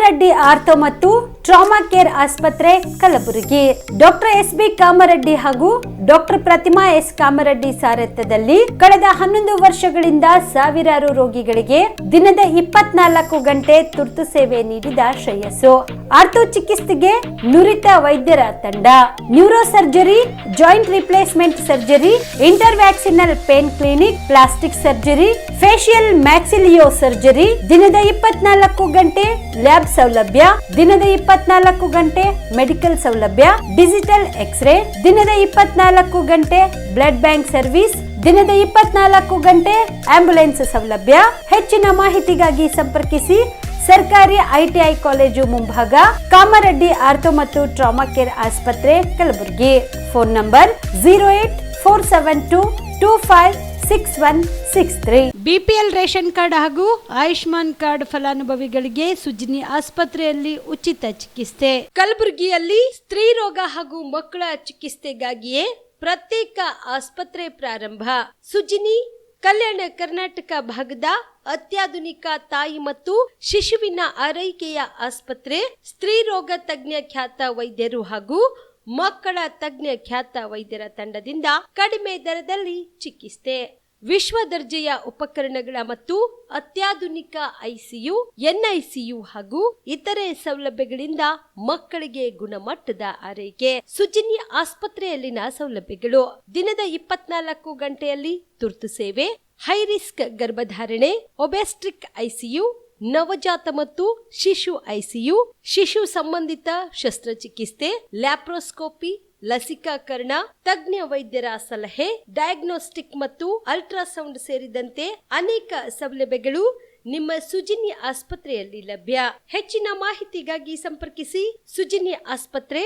Kamareddy ortho ಮತ್ತು trauma care ಆಸ್ಪತ್ರೆ Kalaburagi. Doctor S B. Kamareddy ಹಾಗೂ ಡಾಕ್ಟರ್ ಪ್ರತಿಮಾ ಎಸ್. ಕಾಮರೆಡ್ಡಿ ಸಾರಥ್ಯದಲ್ಲಿ ಕಳೆದ 11 ವರ್ಷಗಳಿಂದ ಸಾವಿರಾರು ರೋಗಿಗಳಿಗೆ ದಿನದ 24 ಗಂಟೆ ತುರ್ತು ಸೇವೆ ನೀಡಿದ ಶ್ರೇಯಸ್ಸು. ಆರ್ಥೋ ಚಿಕಿತ್ಸೆಗೆ ನುರಿತ ವೈದ್ಯರ ತಂಡ, neuro surgery, joint replacement surgery, interventional pain clinic, plastic surgery, facial maxillo surgery, ದಿನದ 24 ಗಂಟೆ ಲ್ಯಾಬ್ ಸೌಲಭ್ಯ, ದಿನದ 24 ಗಂಟೆ ಮೆಡಿಕಲ್ ಸೌಲಭ್ಯ, ಡಿಜಿಟಲ್ ಎಕ್ಸ್ರೇ, ದಿನದ 24 ಗಂಟೆ ಬ್ಲಡ್ ಬ್ಯಾಂಕ್ ಸರ್ವಿಸ್, ದಿನದ 24 ಗಂಟೆ ಆಂಬ್ಯುಲೆನ್ಸ್ ಸೌಲಭ್ಯ. ಹೆಚ್ಚಿನ ಮಾಹಿತಿಗಾಗಿ ಸಂಪರ್ಕಿಸಿ ಸರ್ಕಾರಿ ಐಟಿಐ ಕಾಲೇಜು ಮುಂಭಾಗ, ಕಾಮರೆಡ್ಡಿ ಆರ್ಥೋ ಮತ್ತು ಟ್ರಾಮಾ ಕೇರ್ ಆಸ್ಪತ್ರೆ Kalaburagi. Phone number 08472256163. BPL ration card ಹಾಗೂ ಆಯುಷ್ಮಾನ್ ಕಾರ್ಡ್ ಫಲಾನುಭವಿಗಳಿಗೆ ಸುಜಿನಿ ಆಸ್ಪತ್ರೆಯಲ್ಲಿ ಉಚಿತ ಚಿಕಿತ್ಸೆ. ಕಲಬುರಗಿಯಲ್ಲಿ ಸ್ತ್ರೀ ರೋಗ ಹಾಗೂ ಮಕ್ಕಳ ಚಿಕಿತ್ಸೆಗಾಗಿಯೇ ಪ್ರತ್ಯೇಕ ಆಸ್ಪತ್ರೆ ಪ್ರಾರಂಭ. ಸುಜಿನಿ ಕಲ್ಯಾಣ ಕರ್ನಾಟಕ ಭಾಗದ ಅತ್ಯಾಧುನಿಕ ತಾಯಿ ಮತ್ತು ಶಿಶುವಿನ ಆರೈಕೆಯ ಆಸ್ಪತ್ರೆ. ಸ್ತ್ರೀ ರೋಗ ತಜ್ಞ ಖ್ಯಾತ ವೈದ್ಯರು ಹಾಗೂ ಮಕ್ಕಳ ತಜ್ಞ ಖ್ಯಾತ ವೈದ್ಯರ ತಂಡದಿಂದ ಕಡಿಮೆ ದರದಲ್ಲಿ ಚಿಕಿತ್ಸೆ, ವಿಶ್ವ ದರ್ಜೆಯ ಉಪಕರಣಗಳ ಮತ್ತು ಅತ್ಯಾಧುನಿಕ ಐಸಿಯು, ಎನ್ಐಸಿಯು ಹಾಗೂ ಇತರೆ ಸೌಲಭ್ಯಗಳಿಂದ ಮಕ್ಕಳಿಗೆ ಗುಣಮಟ್ಟದ ಆರೈಕೆ. ಸುಜಿನಿ ಆಸ್ಪತ್ರೆಯಲ್ಲಿನ ಸೌಲಭ್ಯಗಳು: ದಿನದ 24 ಗಂಟೆಯಲ್ಲಿ ತುರ್ತು ಸೇವೆ, ಹೈ ರಿಸ್ಕ್ ಗರ್ಭಧಾರಣೆ, ಒಬೆಸ್ಟ್ರಿಕ್ ಐಸಿಯು, ನವಜಾತ ಮತ್ತು ಶಿಶು ಐಸಿಯು, ಶಿಶು ಸಂಬಂಧಿತ ಶಸ್ತ್ರಚಿಕಿತ್ಸೆ, ಲ್ಯಾಪ್ರೋಸ್ಕೋಪಿ, ಲಸಿಕಾಕರಣ, ತಜ್ಞ ವೈದ್ಯರ ಸಲಹೆ, ಡಯಾಗ್ನೋಸ್ಟಿಕ್ ಮತ್ತು ಅಲ್ಟ್ರಾಸೌಂಡ್ ಸೇರಿದಂತೆ ಅನೇಕ ಸೌಲಭ್ಯಗಳು ನಿಮ್ಮ ಸುಜಿನಿ ಆಸ್ಪತ್ರೆಯಲ್ಲಿ ಲಭ್ಯ. ಹೆಚ್ಚಿನ ಮಾಹಿತಿಗಾಗಿ ಸಂಪರ್ಕಿಸಿ ಸುಜಿನಿ ಆಸ್ಪತ್ರೆ,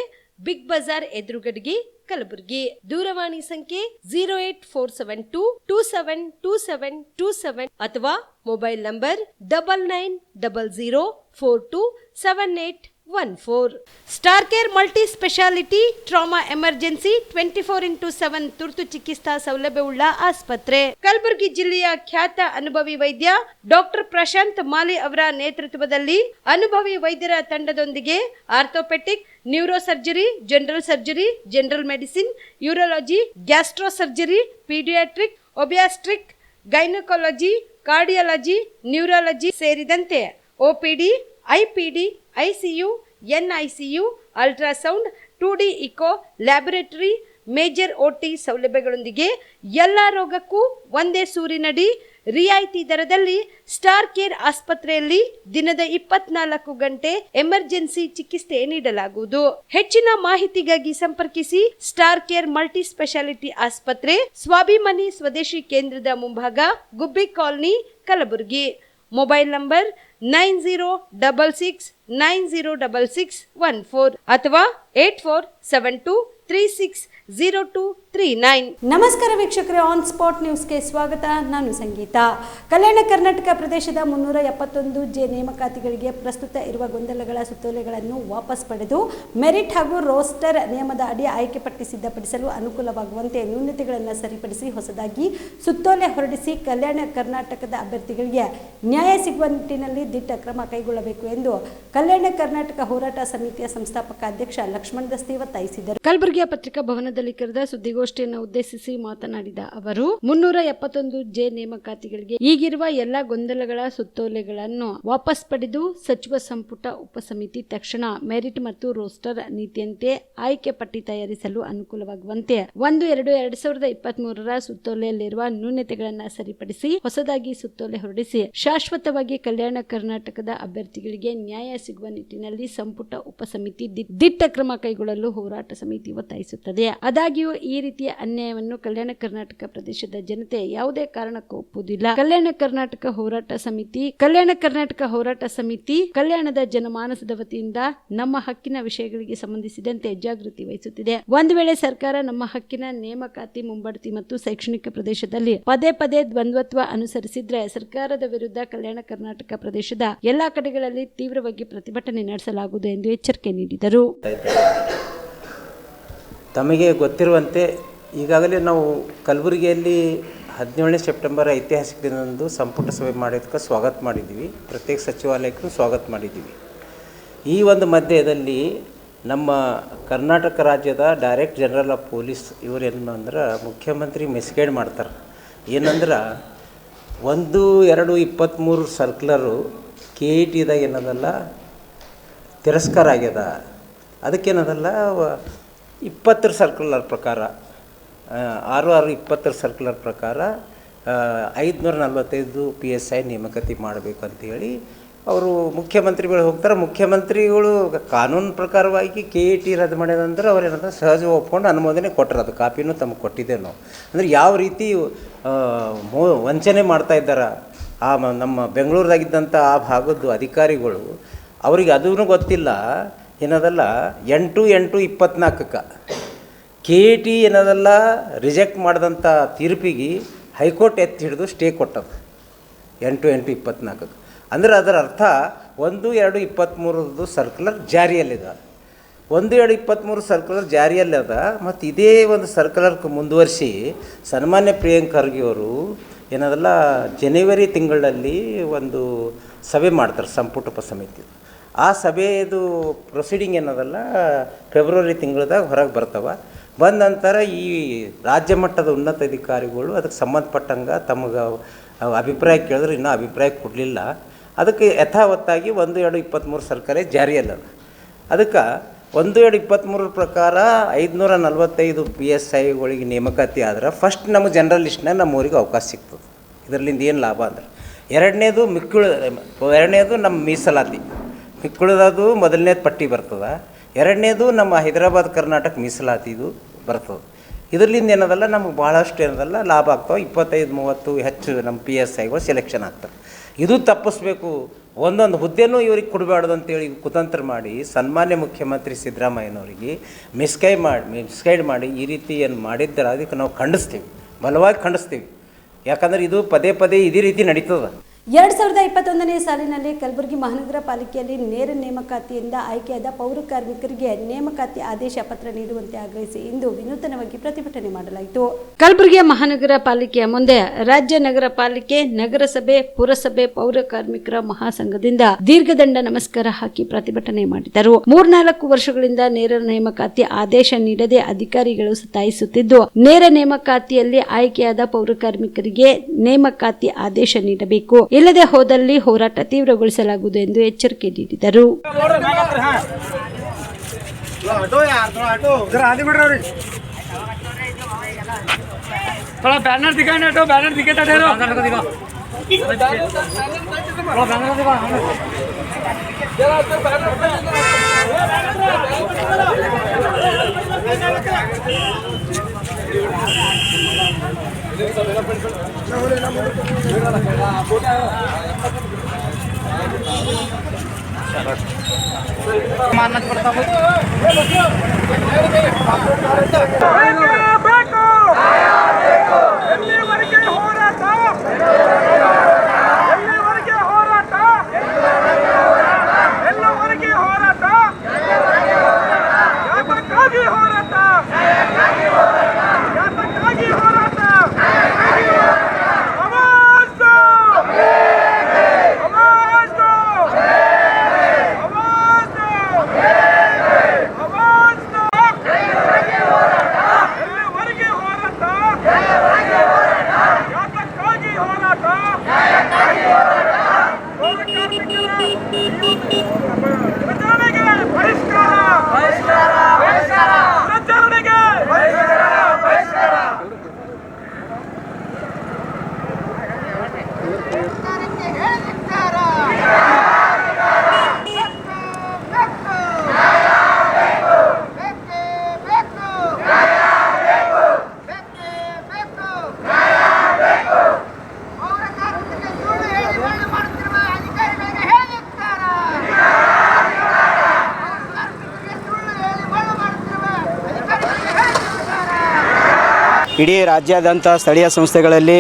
ಬಿಗ್ ಬಜಾರ್ ಎದುರುಗಡೆಗೆ, ಕಲಬುರಗಿ. ದೂರವಾಣಿ ಸಂಖ್ಯೆ 08472272727 ಅಥವಾ mobile number 9900427814. Star care multi speciality trauma emergency 24x7 ತುರ್ತು ಚಿಕಿತ್ಸಾ ಸೌಲಭ್ಯವುಳ್ಳ ಆಸ್ಪತ್ರೆ. ಕಲಬುರಗಿ ಜಿಲ್ಲೆಯ ಖ್ಯಾತ ಅನುಭವಿ ವೈದ್ಯ ಡಾಕ್ಟರ್ ಪ್ರಶಾಂತ್ ಮಾಲಿ ಅವರ ನೇತೃತ್ವದಲ್ಲಿ ಅನುಭವಿ ವೈದ್ಯರ ತಂಡದೊಂದಿಗೆ orthopaedic, neuro surgery, general surgery, general medicine, urology, gastro surgery, paediatric, obstetric, gynaecology, cardiology, neurology ಸೇರಿದಂತೆ OPD, IPD, ICU, NICU, ultrasound, 2D echo, laboratory, major OT ಸೌಲಭ್ಯಗಳೊಂದಿಗೆ ಎಲ್ಲ ರೋಗಕ್ಕೂ ಒಂದೇ ಸೂರಿನಡಿ ರಿಯಾಯಿತಿ ದರದಲ್ಲಿ ಸ್ಟಾರ್ ಕೇರ್ ಆಸ್ಪತ್ರೆಯಲ್ಲಿ ದಿನದ 24 ಗಂಟೆ ಎಮರ್ಜೆನ್ಸಿ ಚಿಕಿತ್ಸೆ ನೀಡಲಾಗುವುದು. ಹೆಚ್ಚಿನ ಮಾಹಿತಿಗಾಗಿ ಸಂಪರ್ಕಿಸಿ ಸ್ಟಾರ್ ಕೇರ್ ಮಲ್ಟಿ ಸ್ಪೆಷಾಲಿಟಿ ಆಸ್ಪತ್ರೆ, ಸ್ವಾಭಿಮಾನಿ ಸ್ವದೇಶಿ ಕೇಂದ್ರದ ಮುಂಭಾಗ, ಗುಬ್ಬಿ ಕಾಲನಿ, ಕಲಬುರಗಿ. ಮೊಬೈಲ್ ನಂಬರ್ 9066906614 ಅಥವಾ 8472360239. ನಮಸ್ಕಾರ ವೀಕ್ಷಕರೇ, ಆನ್ ಸ್ಪಾಟ್ ನ್ಯೂಸ್ಗೆ ಸ್ವಾಗತ. ನಾನು ಸಂಗೀತ. ಕಲ್ಯಾಣ ಕರ್ನಾಟಕ ಪ್ರದೇಶದ 371 ಜೆ ನೇಮಕಾತಿಗಳಿಗೆ ಪ್ರಸ್ತುತ ಇರುವ ಗೊಂದಲಗಳ ಸುತ್ತೋಲೆಗಳನ್ನು ವಾಪಸ್ ಪಡೆದು ಮೆರಿಟ್ ಹಾಗೂ ರೋಸ್ಟರ್ ನಿಯಮದ ಅಡಿ ಆಯ್ಕೆ ಪಟ್ಟಿ ಸಿದ್ಧಪಡಿಸಲು ಅನುಕೂಲವಾಗುವಂತೆ ನ್ಯೂನತೆಗಳನ್ನು ಸರಿಪಡಿಸಿ ಹೊಸದಾಗಿ ಸುತ್ತೋಲೆ ಹೊರಡಿಸಿ ಕಲ್ಯಾಣ ಕರ್ನಾಟಕದ ಅಭ್ಯರ್ಥಿಗಳಿಗೆ ನ್ಯಾಯ ಸಿಗುವ ನಿಟ್ಟಿನಲ್ಲಿ ದಿಟ್ಟ ಕ್ರಮ ಕೈಗೊಳ್ಳಬೇಕು ಎಂದು ಕಲ್ಯಾಣ ಕರ್ನಾಟಕ ಹೋರಾಟ ಸಮಿತಿಯ ಸಂಸ್ಥಾಪಕ ಅಧ್ಯಕ್ಷ ಲಕ್ಷ್ಮಣ ದಸ್ತಿ ಒತ್ತಾಯಿಸಿದರು. ಕಲಬುರಗಿಯ ಪತ್ರಿಕಾ ಭವನದಲ್ಲಿ ಕರೆದ ಸುದ್ದಿಗೋಷ್ಠಿಯನ್ನು ಉದ್ದೇಶಿಸಿ ಮಾತನಾಡಿದ ಅವರು, 371 ಜೆ ನೇಮಕಾತಿಗಳಿಗೆ ಈಗಿರುವ ಎಲ್ಲಾ ಗೊಂದಲಗಳ ಸುತ್ತೋಲೆಗಳನ್ನು ವಾಪಸ್ ಪಡೆದು ಸಚಿವ ಸಂಪುಟ ಉಪಸಮಿತಿ ತಕ್ಷಣ ಮೆರಿಟ್ ಮತ್ತು ರೋಸ್ಟರ್ ನೀತಿಯಂತೆ ಆಯ್ಕೆ ಪಟ್ಟಿ ತಯಾರಿಸಲು ಅನುಕೂಲವಾಗುವಂತೆ 1/2/2023 ಸುತ್ತೋಲೆಯಲ್ಲಿರುವ ನ್ಯೂನತೆಗಳನ್ನು ಸರಿಪಡಿಸಿ ಹೊಸದಾಗಿ ಸುತ್ತೋಲೆ ಹೊರಡಿಸಿ ಶಾಶ್ವತವಾಗಿ ಕಲ್ಯಾಣ ಕರ್ನಾಟಕದ ಅಭ್ಯರ್ಥಿಗಳಿಗೆ ನ್ಯಾಯ ಸಿಗುವ ನಿಟ್ಟಿನಲ್ಲಿ ಸಂಪುಟ ಉಪಸಮಿತಿ ದಿಟ್ಟ ಕ್ರಮ ಕೈಗೊಳ್ಳಲು ಹೋರಾಟ ಸಮಿತಿ ಒತ್ತಾಯಿಸುತ್ತದೆ. ಆದಾಗ್ಯೂ ಈ ರೀತಿಯ ಅನ್ಯಾಯವನ್ನು ಕಲ್ಯಾಣ ಕರ್ನಾಟಕ ಪ್ರದೇಶದ ಜನತೆ ಯಾವುದೇ ಕಾರಣಕ್ಕೂ ಒಪ್ಪುವುದಿಲ್ಲ. ಕಲ್ಯಾಣ ಕರ್ನಾಟಕ ಹೋರಾಟ ಸಮಿತಿ ಕಲ್ಯಾಣದ ಜನಮಾನಸದ ವತಿಯಿಂದ ನಮ್ಮ ಹಕ್ಕಿನ ವಿಷಯಗಳಿಗೆ ಸಂಬಂಧಿಸಿದಂತೆ ಜಾಗೃತಿ ವಹಿಸುತ್ತಿದೆ. ಒಂದು ವೇಳೆ ಸರ್ಕಾರ ನಮ್ಮ ಹಕ್ಕಿನ ನೇಮಕಾತಿ, ಮುಂಬಡ್ತಿ ಮತ್ತು ಶೈಕ್ಷಣಿಕ ಪ್ರದೇಶದಲ್ಲಿ ಪದೇ ಪದೇ ದ್ವಂದ್ವತ್ವ ಅನುಸರಿಸಿದ್ರೆ ಸರ್ಕಾರದ ವಿರುದ್ಧ ಕಲ್ಯಾಣ ಕರ್ನಾಟಕ ಪ್ರದೇಶದ ಎಲ್ಲಾ ಕಡೆಗಳಲ್ಲಿ ತೀವ್ರವಾಗಿ ಪ್ರತಿಭಟನೆ ನಡೆಸಲಾಗುವುದು ಎಂದು ಎಚ್ಚರಿಕೆ ನೀಡಿದರು. ತಮಗೆ ಗೊತ್ತಿರುವಂತೆ ಈಗಾಗಲೇ ನಾವು ಕಲಬುರಗಿಯಲ್ಲಿ 17ನೇ ಸೆಪ್ಟೆಂಬರ್ ಐತಿಹಾಸಿಕ ದಿನದಂದು ಸಂಪುಟ ಸಭೆ ಮಾಡೋದಕ್ಕೆ ಸ್ವಾಗತ ಮಾಡಿದ್ದೀವಿ. ಪ್ರತ್ಯೇಕ ಸಚಿವಾಲಯಕ್ಕೂ ಸ್ವಾಗತ ಮಾಡಿದ್ದೀವಿ. ಈ ಒಂದು ಮಧ್ಯದಲ್ಲಿ ನಮ್ಮ ಕರ್ನಾಟಕ ರಾಜ್ಯದ ಡೈರೆಕ್ಟ್ ಜನರಲ್ ಆಫ್ ಪೊಲೀಸ್ ಇವರೇನು ಅಂದ್ರೆ ಮುಖ್ಯಮಂತ್ರಿ ಮಿಸ್ಗೈಡ್ ಮಾಡ್ತಾರೆ. ಏನಂದ್ರೆ 1/2/23 ಸರ್ಕ್ಯುಲರು KETದಾಗ ಏನದಲ್ಲ ತಿರಸ್ಕಾರ ಆಗ್ಯದ. ಅದಕ್ಕೇನದಲ್ಲ 20 ಸರ್ಕ್ಯುಲರ್ ಪ್ರಕಾರ 6/6/20 ಸರ್ಕ್ಯುಲರ್ ಪ್ರಕಾರ 545 PSI ನೇಮಕಾತಿ ಮಾಡಬೇಕು ಅಂತೇಳಿ ಅವರು ಮುಖ್ಯಮಂತ್ರಿಗಳು ಹೋಗ್ತಾರೆ. ಮುಖ್ಯಮಂತ್ರಿಗಳು ಕಾನೂನು ಪ್ರಕಾರವಾಗಿ KET ರದ್ದು ಮಾಡ್ಯಾದಂದ್ರೆ ಅವ್ರು ಏನಂದ್ರೆ ಸಹಜ ಒಪ್ಕೊಂಡು ಅನುಮೋದನೆ ಕೊಟ್ಟರು. ಅದು ಕಾಪಿನೂ ತಮಗೆ ಕೊಟ್ಟಿದ್ದೇವೆ ನಾವು. ಅಂದರೆ ಯಾವ ರೀತಿ ವಂಚನೆ ಮಾಡ್ತಾಯಿದ್ದಾರೆ ನಮ್ಮ ಬೆಂಗಳೂರಾಗಿದ್ದಂಥ ಆ ಭಾಗದ್ದು ಅಧಿಕಾರಿಗಳು, ಅವ್ರಿಗೆ ಅದೂ ಗೊತ್ತಿಲ್ಲ. ಏನದಲ್ಲ 8/8/24 KET ಏನದಲ್ಲ ರಿಜೆಕ್ಟ್ ಮಾಡಿದಂಥ ತೀರ್ಪಿಗೆ ಹೈಕೋರ್ಟ್ ಎತ್ತಿ ಹಿಡಿದು ಸ್ಟೇ ಕೊಟ್ಟದು 8/8/24. ಅಂದರೆ ಅದರ ಅರ್ಥ 1/2/23 ಸರ್ಕ್ಯುಲರ್ ಜಾರಿಯಲ್ಲಿದೆ. 1/2/23 ಸರ್ಕ್ಯುಲರ್ ಜಾರಿಯಲ್ಲದ. ಮತ್ತು ಇದೇ ಒಂದು ಸರ್ಕ್ಯುಲರ್ಗೆ ಮುಂದುವರಿಸಿ ಸನ್ಮಾನ್ಯ ಪ್ರಿಯಾಂಕ್ ಖರ್ಗೆ ಅವರು ಏನದಲ್ಲ ಜನವರಿ ತಿಂಗಳಲ್ಲಿ ಒಂದು ಸಭೆ ಮಾಡ್ತಾರೆ ಸಂಪುಟ ಉಪಸಮಿತಿ. ಆ ಸಭೆಯದು ಪ್ರೊಸೀಡಿಂಗ್ ಏನದಲ್ಲ ಫೆಬ್ರವರಿ ತಿಂಗಳದಾಗ ಹೊರಗೆ ಬರ್ತವೆ. ಬಂದ ನಂತರ ಈ ರಾಜ್ಯ ಮಟ್ಟದ ಉನ್ನತ ಅಧಿಕಾರಿಗಳು ಅದಕ್ಕೆ ಸಂಬಂಧಪಟ್ಟಂಗೆ ತಮಗೆ ಅಭಿಪ್ರಾಯ ಕೇಳಿದ್ರೆ ಇನ್ನೂ ಅಭಿಪ್ರಾಯ ಕೊಡಲಿಲ್ಲ. ಅದಕ್ಕೆ ಯಥಾವತ್ತಾಗಿ 1/2/23 ಸರ್ಕಾರ ಜಾರಿಯಲ್ಲದ. ಅದಕ್ಕೆ 1/2/23 ಪ್ರಕಾರ 545 PSIಗಳಿಗೆ ನೇಮಕಾತಿ ಆದ್ರೆ ಫಸ್ಟ್ ನಮ್ಮ ಜನರಲ್ ಲಿಸ್ಟ್ನಾಗ ನಮ್ಮೂರಿಗೆ ಅವಕಾಶ ಸಿಗ್ತದೆ. ಇದರಲ್ಲಿಂದ ಏನು ಲಾಭ ಅಂದ್ರೆ ಎರಡನೇದು ನಮ್ಮ ಮೀಸಲಾತಿ ಮಿಕ್ಕುಳದದು ಮೊದಲನೇದು ಪಟ್ಟಿ ಬರ್ತದೆ. ಎರಡನೇದು ನಮ್ಮ ಹೈದರಾಬಾದ್ ಕರ್ನಾಟಕ ಮೀಸಲಾತಿದು ಬರ್ತದೆ. ಇದರಿಂದ ಏನದಲ್ಲ ನಮಗೆ ಭಾಳಷ್ಟು ಏನದಲ್ಲ ಲಾಭ ಆಗ್ತಾವೆ. 25-30 ಹೆಚ್ಚು ನಮ್ಮ PSIಗಳು ಸೆಲೆಕ್ಷನ್ ಆಗ್ತವೆ. ಇದು ತಪ್ಪಿಸ್ಬೇಕು, ಒಂದೊಂದು ಹುದ್ದೆನೂ ಇವ್ರಿಗೆ ಕೊಡಬಾರ್ದು ಅಂತೇಳಿ ಕುತಂತ್ರ ಮಾಡಿ ಸನ್ಮಾನ್ಯ ಮುಖ್ಯಮಂತ್ರಿ ಸಿದ್ದರಾಮಯ್ಯನವರಿಗೆ ಮಿಸ್ಗೈಡ್ ಮಾಡಿ ಈ ರೀತಿ ಏನು ಮಾಡಿದ್ದಾರೆ. ಅದಕ್ಕೆ ನಾವು ಖಂಡಿಸ್ತೀವಿ, ಬಲವಾಗಿ ಖಂಡಿಸ್ತೀವಿ. ಯಾಕಂದ್ರೆ ಇದು ಪದೇ ಪದೇ ಇದೇ ರೀತಿ ನಡೀತದೆ. 2021ನೇ ಸಾಲಿನಲ್ಲಿ ಕಲಬುರಗಿ ಮಹಾನಗರ ಪಾಲಿಕೆಯಲ್ಲಿ ನೇರ ನೇಮಕಾತಿಯಿಂದ ಆಯ್ಕೆಯಾದ ಪೌರ ಕಾರ್ಮಿಕರಿಗೆ ನೇಮಕಾತಿ ಆದೇಶ ಪತ್ರ ನೀಡುವಂತೆ ಆಗ್ರಹಿಸಿ ಇಂದು ವಿನೂತನವಾಗಿ ಪ್ರತಿಭಟನೆ ಮಾಡಲಾಯಿತು. ಕಲಬುರಗಿ ಮಹಾನಗರ ಪಾಲಿಕೆಯ ಮುಂದೆ ರಾಜ್ಯ ನಗರ ಪಾಲಿಕೆ, ನಗರಸಭೆ, ಪುರಸಭೆ ಪೌರ ಕಾರ್ಮಿಕರ ಮಹಾಸಂಘದಿಂದ ದೀರ್ಘದಂಡ ನಮಸ್ಕಾರ ಹಾಕಿ ಪ್ರತಿಭಟನೆ ಮಾಡಿದರು. 3-4 ವರ್ಷಗಳಿಂದ ನೇರ ನೇಮಕಾತಿ ಆದೇಶ ನೀಡದೆ ಅಧಿಕಾರಿಗಳು ಸತಾಯಿಸುತ್ತಿದ್ದು, ನೇರ ನೇಮಕಾತಿಯಲ್ಲಿ ಆಯ್ಕೆಯಾದ ಪೌರ ಕಾರ್ಮಿಕರಿಗೆ ನೇಮಕಾತಿ ಆದೇಶ ನೀಡಬೇಕು, ಇಲ್ಲದೆ ಹೋದಲ್ಲಿ ಹೋರಾಟ ತೀವ್ರಗೊಳಿಸಲಾಗುವುದು ಎಂದು ಎಚ್ಚರಿಕೆ ನೀಡಿದರು. ಇಡೀ ರಾಜ್ಯಾದ್ಯಂತ ಸ್ಥಳೀಯ ಸಂಸ್ಥೆಗಳಲ್ಲಿ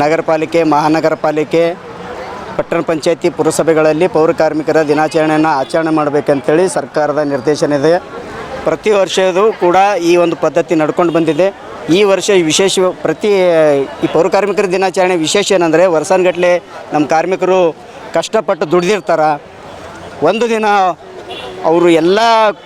ನಗರ ಪಾಲಿಕೆ, ಮಹಾನಗರ ಪಾಲಿಕೆ, ಪಟ್ಟಣ ಪಂಚಾಯತಿ, ಪುರಸಭೆಗಳಲ್ಲಿ ಪೌರ ಕಾರ್ಮಿಕರ ದಿನಾಚರಣೆಯನ್ನು ಆಚರಣೆ ಮಾಡಬೇಕಂತೇಳಿ ಸರ್ಕಾರದ ನಿರ್ದೇಶನ ಇದೆ. ಪ್ರತಿ ವರ್ಷವೂ ಕೂಡ ಈ ಒಂದು ಪದ್ಧತಿ ನಡ್ಕೊಂಡು ಬಂದಿದೆ. ಈ ವರ್ಷ ವಿಶೇಷ ಈ ಪೌರ ಕಾರ್ಮಿಕರ ದಿನಾಚರಣೆ ವಿಶೇಷ ಏನಂದರೆ ವರ್ಷಾನುಗಟ್ಟಲೆ ನಮ್ಮ ಕಾರ್ಮಿಕರು ಕಷ್ಟಪಟ್ಟು ದುಡಿದಿರ್ತಾರೆ. ಒಂದು ದಿನ ಅವರು ಎಲ್ಲ